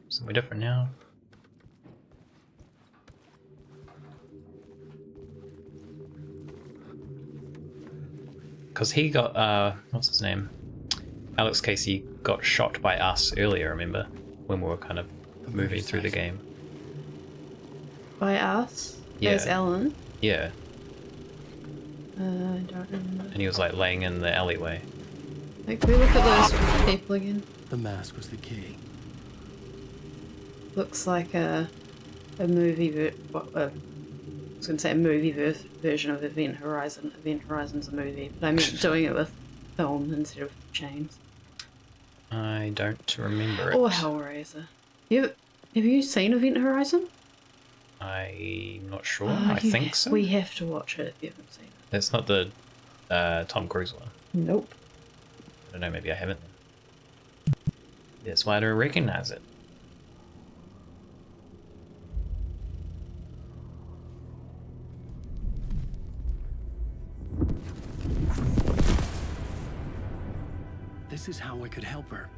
Something different now. Because he got, what's his name? Alex Casey got shot by us earlier, remember? When we were kind of moving through the game. By us? Yeah. As Alan? Yeah. I don't remember. And he was like laying in the alleyway. Like, can we look at those people again? The mask was the key. Looks like a movie I was going to say a movie version of Event Horizon. Event Horizon's a movie, but I meant doing it with film instead of chains. I don't remember it. Or Hellraiser. Have you seen Event Horizon? I'm not sure. I think so. We have to watch it if you haven't seen it. It's not the Tom Cruise one. Nope. I don't know, maybe I haven't. That's why I don't recognize it. This is how I could help her.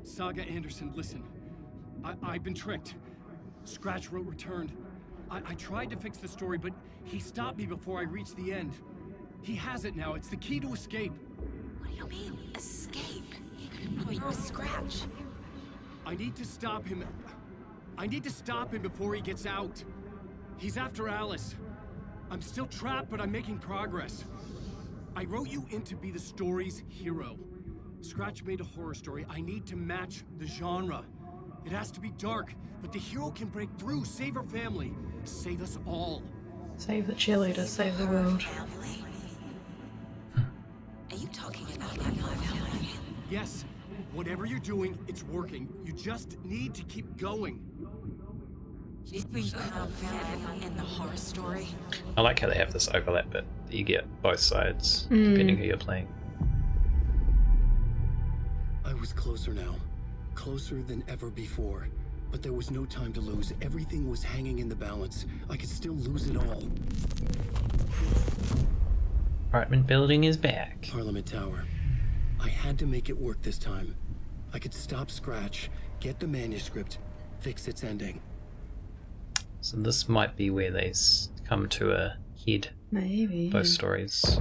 Saga Anderson, listen. I've been tricked. Scratch wrote returned. I tried to fix the story, but he stopped me before I reached the end. He has it now. It's the key to escape. What do you mean, escape? Wait, Scratch. I need to stop him. I need to stop him before he gets out. He's after Alice. I'm still trapped, but I'm making progress. I wrote you in to be the story's hero. Scratch made a horror story. I need to match the genre. It has to be dark, but the hero can break through, save her family, save us all. Save the cheerleader, save the world. Are you talking about that family? Yes. Whatever you're doing, it's working. You just need to keep going. We in the horror story. I like how they have this overlap bit. You get both sides, depending who you're playing. I was closer now. Closer than ever before. But there was no time to lose. Everything was hanging in the balance. I could still lose it all. Apartment building is back. Parliament Tower. I had to make it work this time. I could stop Scratch, get the manuscript, fix its ending. So this might be where they come to a head. Maybe. Both stories.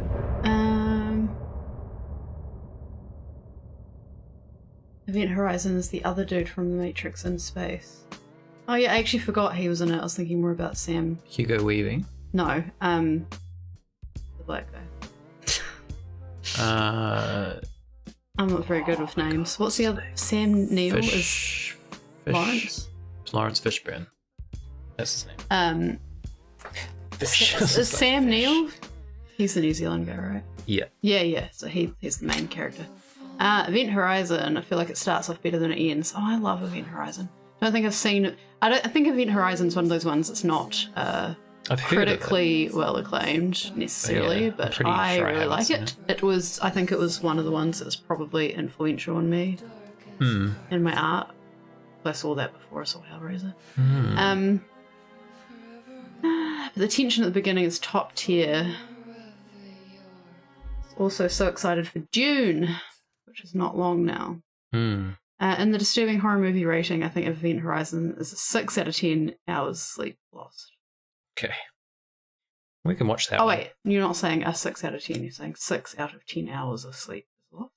Event Horizon is the other dude from The Matrix in space. Oh yeah, I actually forgot he was in it. I was thinking more about Sam. Hugo Weaving? No, the black guy. I'm not very good with names. What's the other? Sam Neill is Lawrence? Lawrence Fishburne. That's his name. Is Sam Neill? He's the New Zealand guy, right? Yeah. Yeah. So he's the main character. Event Horizon, I feel like it starts off better than it ends. Oh, I love Event Horizon. I don't think I've seen it. I think Event Horizon's one of those ones that's not critically well acclaimed necessarily, but I really like it. I think it was one of the ones that was probably influential on me in my art. I saw that before I saw Hellraiser. The tension at the beginning is top tier. Also so excited for Dune, which is not long now. And the disturbing horror movie rating, I think Event Horizon is a 6 out of 10 hours sleep lost. Okay. We can watch that one. Oh, wait. You're not saying a 6 out of 10. You're saying 6 out of 10 hours of sleep lost?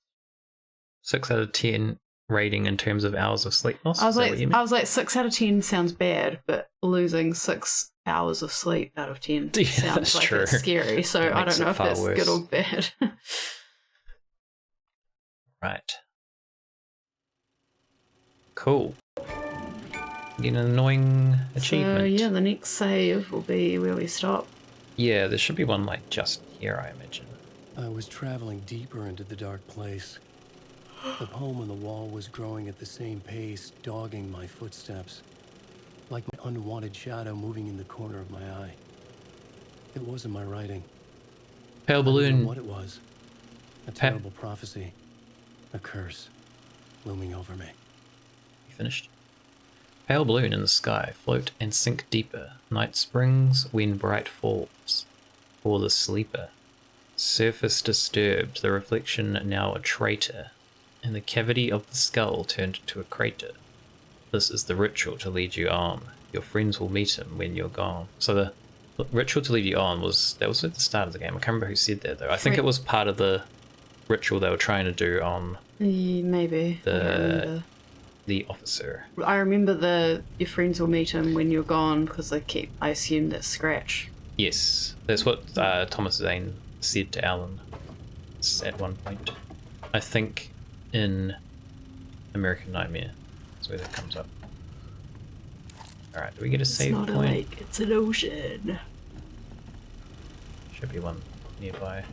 6 out of 10 rating in terms of hours of sleep loss? I was like, 6 out of 10 sounds bad, but losing 6 hours of sleep out of 10 sounds like it's scary. So I don't know if that's good or bad. Right. Cool. Get an annoying achievement. So yeah, the next save will be where we stop. Yeah, there should be one like just here, I imagine. I was traveling deeper into the dark place. The poem on the wall was growing at the same pace, dogging my footsteps. Like an unwanted shadow moving in the corner of my eye. It wasn't my writing. Pale balloon. I didn't know what it was. A terrible prophecy. A curse looming over me. finished. Pale balloon in the sky, float and sink deeper. Night springs when bright falls. For the sleeper. Surface disturbed, the reflection now a traitor. And the cavity of the skull turned to a crater. This is the ritual to lead you on. Your friends will meet him when you're gone. So the ritual to lead you on was at the start of the game. I can't remember who said that though. I think it was part of the ritual they were trying to do on maybe the officer. I remember your friends will meet him when you're gone because I assume that's Scratch. Yes, that's what Thomas Zane said to Alan at one point. I think in American Nightmare is where that comes up. Alright, do we get a save point? It's not a lake, it's an ocean. Should be one nearby.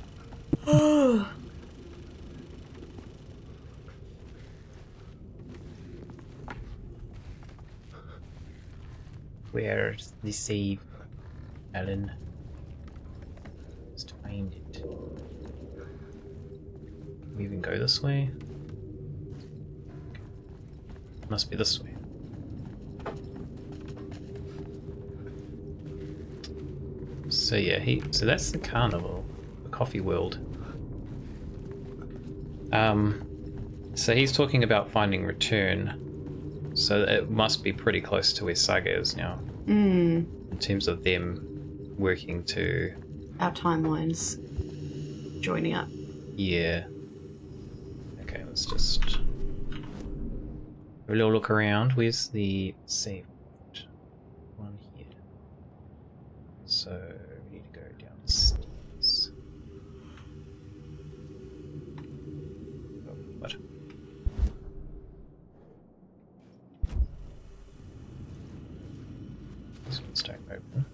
Where's the save, Alan? Let's find it. Can we even go this way? Must be this way. So yeah, so that's the carnival, the coffee world. So he's talking about finding Return. So it must be pretty close to where Saga is now. In terms of them working to... Our timelines joining up. Yeah. Okay, let's just have a little look around. Where's the save point? One here. So we need to go down the stairs. Oh, what? This one's don't open.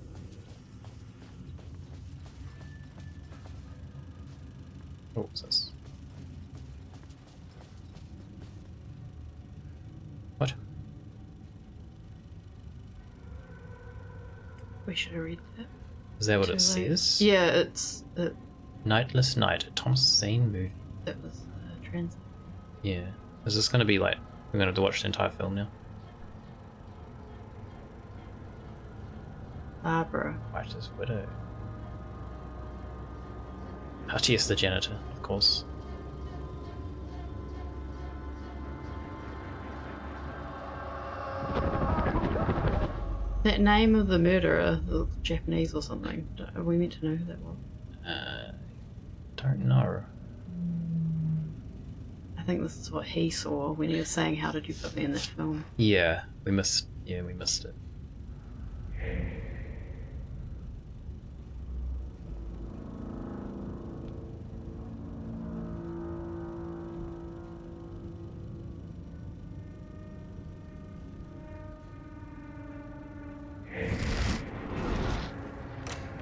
Oh, what's this? What? We should have read that. Is that what it says? Yeah, it's... Nightless Night, a Thomas Zane movie. That was translated. Yeah. Is this going to be like... We're going to have to watch the entire film now? Barbara. Writer's Widow. Artius the Janitor, of course. That name of the murderer looks Japanese or something. Are we meant to know who that was? Don't know. I think this is what he saw when he was saying, "How did you put me in that film?" Yeah, we missed it.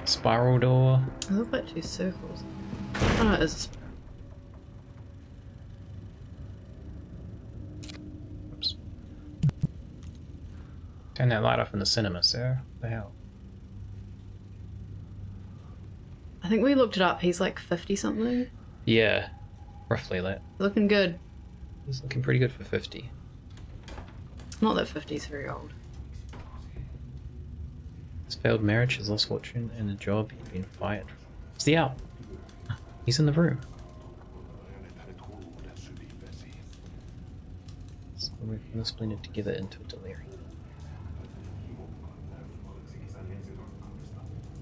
Spiral door. It looks like two circles. Oh no, it is a spiral. Oops. Turn that light off in the cinema, sir. What the hell? I think we looked it up. He's like 50 something. Yeah, roughly that. Looking good. He's looking pretty good for 50. Not that 50 is very old. His failed marriage, his lost fortune, and a job he'd been fired from. Is he out? He's in the room. So we're going to blend it together into a delirium.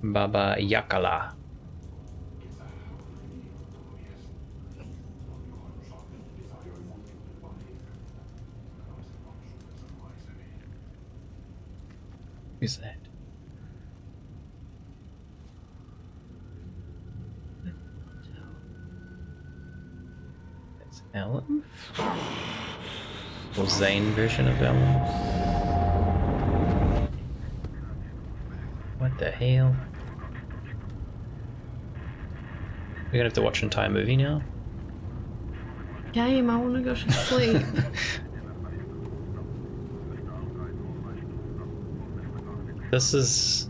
Baba Yakala. Who's that? That's Alan? Or Zane version of Alan? What the hell? We're gonna have to watch an entire movie now? Game, I wanna go to sleep. This is...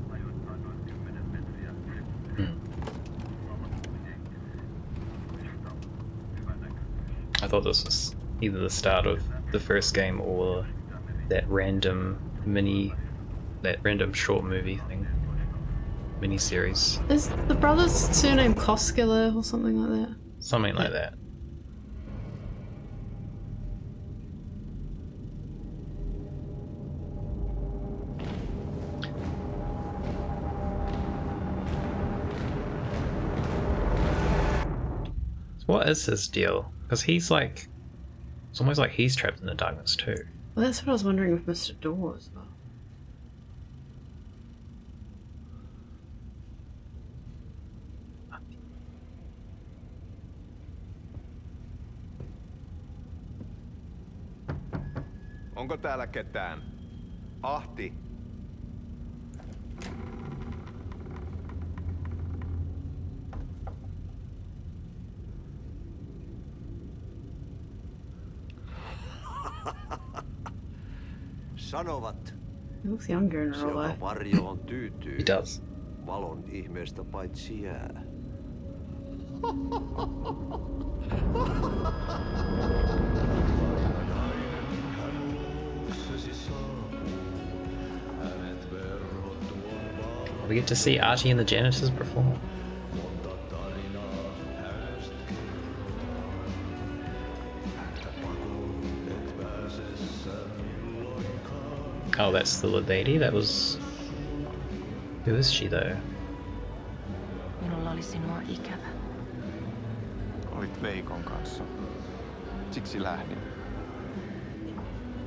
I thought this was either the start of the first game or that random short movie thing, mini-series. Is the brother's surname Koskela or something like that? Something like that. What is his deal? Because he's like, it's almost like he's trapped in the darkness too. Well, that's what I was wondering with Mr. Door as well. Onko täällä ketään? Ahti. Sanovat, He looks younger in se real joka life. varjoon tyytyy. He does. Valon ihmeestä paitsi jää. We get to see Archie and the Janitors perform. Oh, that's the lady? That was... Who is she though? Minulla oli sinua ikävä. Olit Veikon kanssa. Siksi lähdin.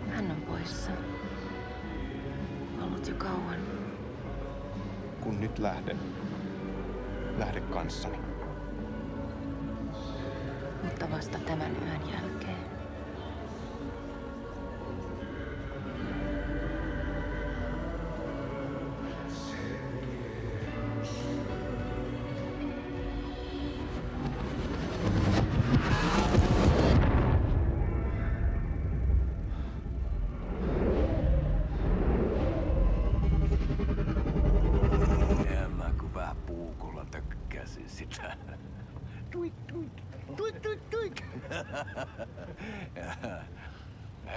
Hän on poissa. Ollut jo kauan. Kun nyt lähden, lähde kanssani. Mutta vasta tämän yön jälkeen.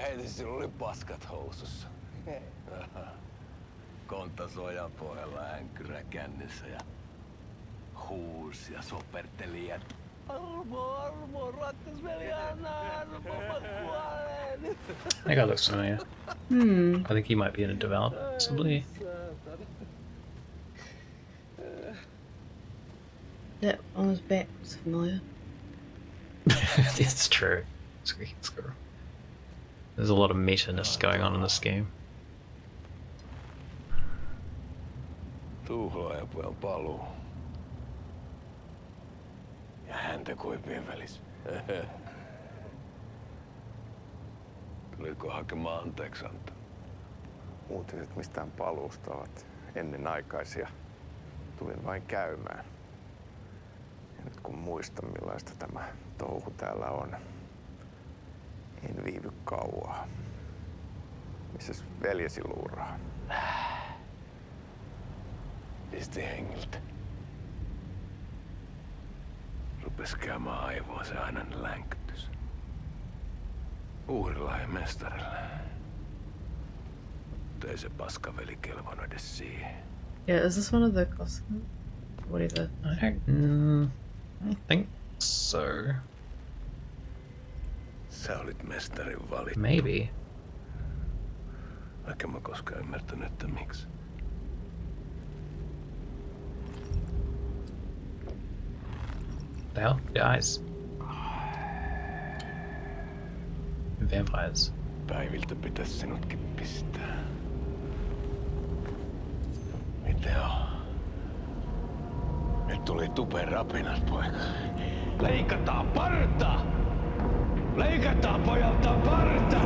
Heti sillä oli paskat housussa. Kontas ojan pohjalla änkyrä kännissä ja huusi ja soperteli ja Armo, rakkasveli, anna armo, mä kuolen. That guy looks familiar. I think he might be in a development, possibly. That on his back was familiar. It's true. There's a lot of meta-ness going on in this game. Tuhlaajapojan paluu. Ja häntä koipien välis. Tuliko hakemaan anteeksiantoa? Uutiset mistään paluusta ovat ennenaikaisia. Tulin vain käymään. Ja nyt kun muistan millaista tämä touhu täällä on, en viivy kauaa. Missäs veljesi luuraa? Pisti hengiltä. Rupes käymään aivoa se aina länkytys. Uhrilahja mestarille. Mutta ei se paskaveli kelvannut edes siihen. Yeah, is this one of the whatever? I don't think so. Sä olit mestarin valittu. Maybe. Vaikka mä koskaan ymmärtänyt, että miksi. The hell? Guys. Vampires. Päiviltä pitäis sinutkin pistää. Mitä on? Nyt tuli tupen rapinat, poika. Leikataan parta! Leikataan pojalta parta!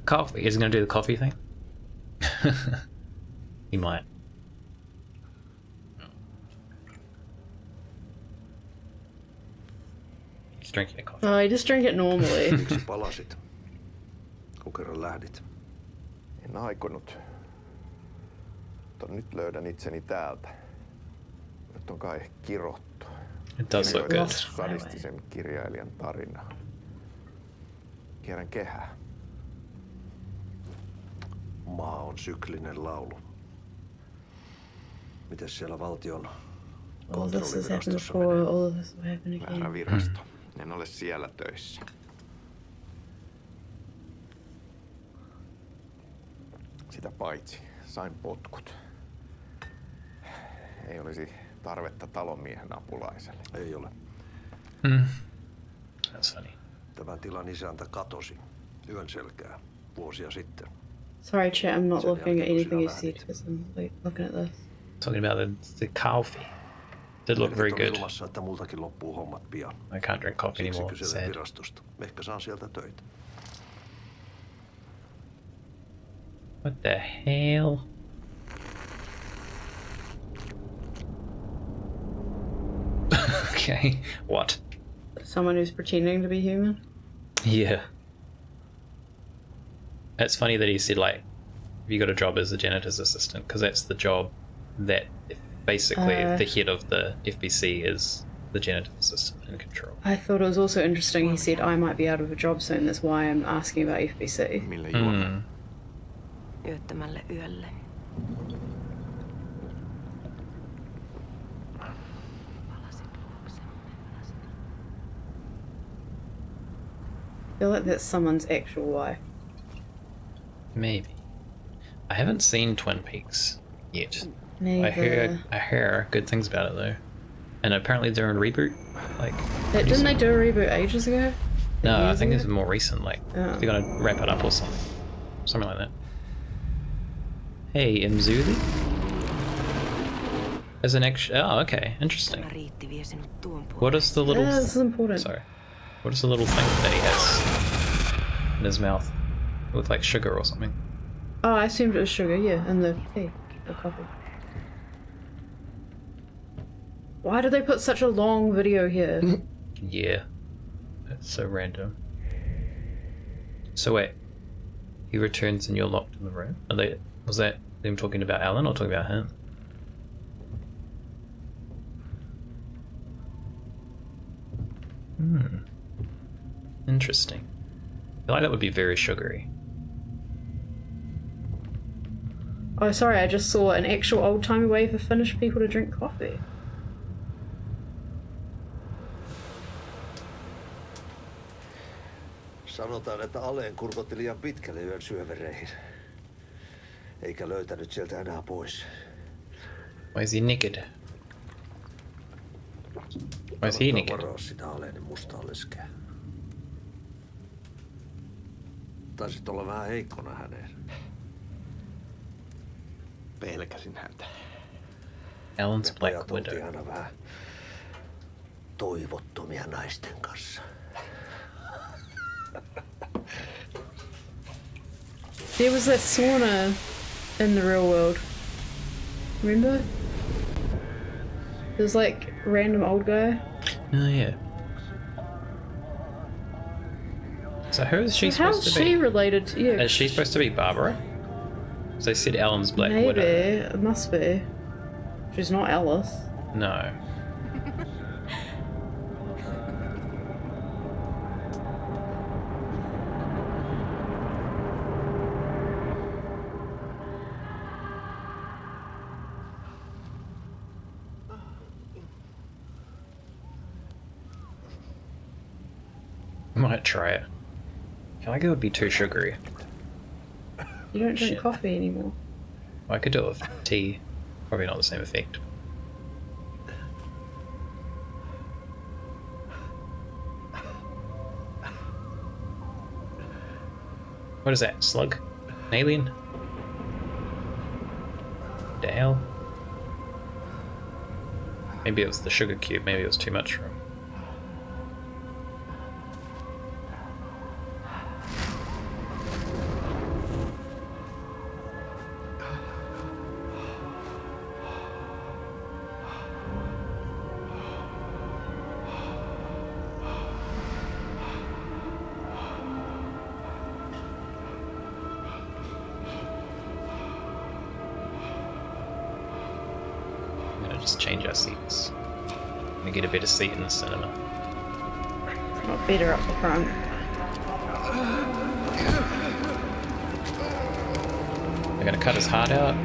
Coffee. Is he gonna do the coffee thing? He might. He's drinking a coffee. Oh, I just drink it normally. Miksi palasit? Kun kerran lähdit. En aikonut. Mutta nyt löydän itseni täältä. Nyt on kai kirottu. It does look good. Sadistisen kirjailijan tarina. Kierrän kehää. Maa on syklinen laulu. Mites siellä valtion kontrollivirastossa menee? Väärä virasto. En ole siellä töissä. Sitä paitsi sain potkut. Ei olisi tarvetta talonmiehen apulaiselle. Ei ole. That's funny. Tämän tilan isäntä katosi yön selkää vuosia sitten. Sorry, chat, I'm not looking at anything you said because I'm like, looking at this. Talking about the coffee. Did look very good. Ilmassa, että multakin loppuu hommat pian. I can't drink coffee anymore. Kyselen virastosta. Ehkä saan sieltä töitä. What the hell? Okay, what? Someone who's pretending to be human? Yeah. It's funny that he said, like, you got a job as a janitor's assistant, because that's the job that basically the head of the FBC is the janitor's assistant in control. I thought it was also interesting. He said, I might be out of a job soon, that's why I'm asking about FBC. Yöttömälle yölle. I feel like that's someone's actual wife. Maybe. I haven't seen Twin Peaks yet. Neither. I hear good things about it though. And apparently they're in reboot. Like Didn't they do a reboot ages ago? No, I think it's more recent, like they're gonna wrap it up or something. Something like that. Hey, Mzuli? As an extra oh, okay, interesting. What is the little this is important. Sorry. What is the little thing that he has in his mouth? With like sugar or something. Oh, I assumed it was sugar, yeah, and the tea, the coffee. Why did they put such a long video here? Yeah. That's so random. So wait. He returns and you're locked in the room? Was that them talking about Alan or talking about him? Interesting. I feel like that would be very sugary. Oh, sorry, I just saw an actual old-timey way for Finnish people to drink coffee. Sanotaan, että Aleen kurkotti liian pitkälle yön syövereihin. Eikä löytänyt sieltä enää pois. Why is he naked? Why is he naked? Varaa sitä Aleen mustaa leskeä. Taisit olla vähän heikkona häneen. Pelkäsin häntä. Alan's Black Widow. Aina vähän toivottomia naisten kanssa. There was that sauna in the real world. Remember? There's like random old guy. Oh yeah. So who is she supposed to be? How's she related to you? Is she supposed to be Barbara? So they said Alan's Black Widow. Maybe. It must be. She's not Alice. No. Might try it. I feel like it would be too sugary. You don't drink coffee anymore. Well, I could do it with tea. Probably not the same effect. What is that? Slug? An alien? The hell? Maybe it was the sugar cube. Maybe it was too much for him. Just change our seats. gonna get a better seat in the cinema. Not better up the front. They're gonna cut his heart out.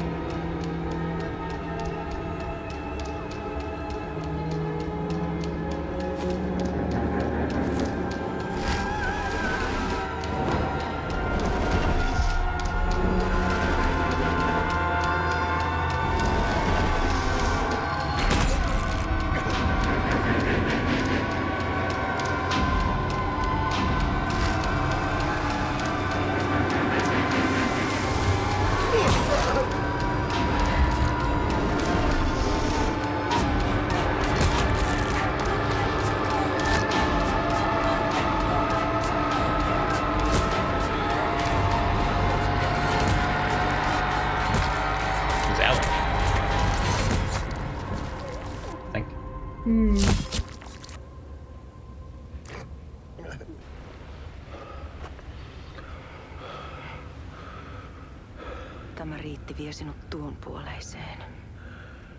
Tämä riitti vie sinut tuon puoleiseen.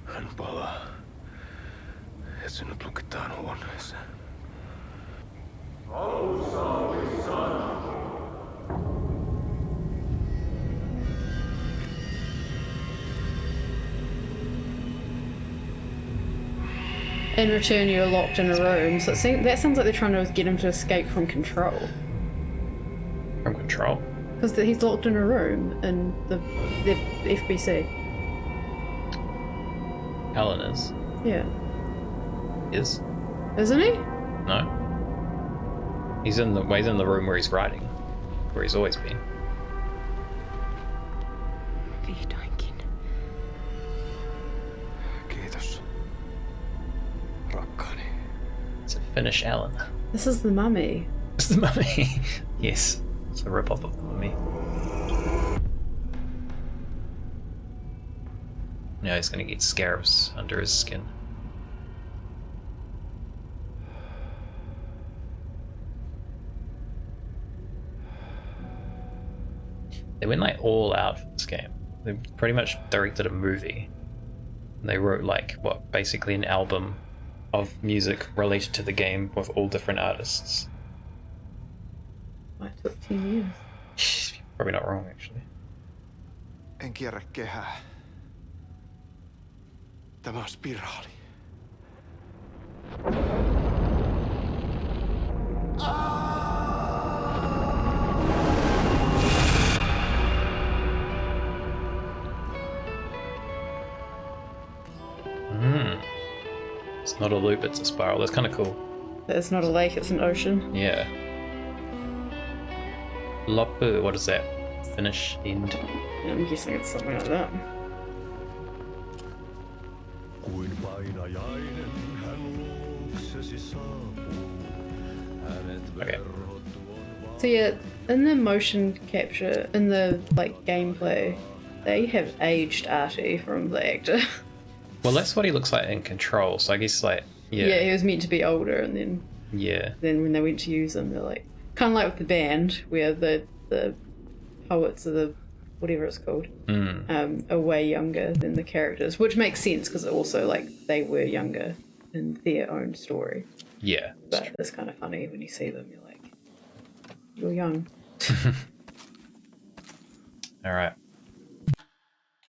Hän palaa. Ja sinut lukitaan huoneeseen. Alussa oli sana. In return, you're locked in a room. So that sounds like they're trying to get him to escape from control. From control? Because he's locked in a room in the FBC. Alan is. Yeah. Is? Isn't he? No. He's in the room where he's writing, where he's always been. Vihdoinkin. Kiitos, rakkaani. It's a Finnish Alan. This is the mummy. It's the mummy. Yes, it's a rip-off of the mummy. Now he's gonna get scarabs under his skin. They went like all out for this game. They pretty much directed a movie. They wrote like basically an album of music related to the game with all different artists. It took 10 years. Probably not wrong actually. En kierrä kehää. Tämä on spiraali. It's not a loop, it's a spiral. That's kind of cool. It's not a lake, it's an ocean. Yeah. Loppu, what is that? Finish, end? I'm guessing it's something like that. Okay. So yeah, in the motion capture, in the like gameplay, they have aged Artie from the actor. Well, that's what he looks like in Control, so I guess like, yeah. Yeah, he was meant to be older, and then then when they went to use him, they're like, kind of like with the band, where the poets or the whatever it's called are way younger than the characters, which makes sense because also like they were younger in their own story. Yeah. But it's kind of funny when you see them, you're like, you're young. All right.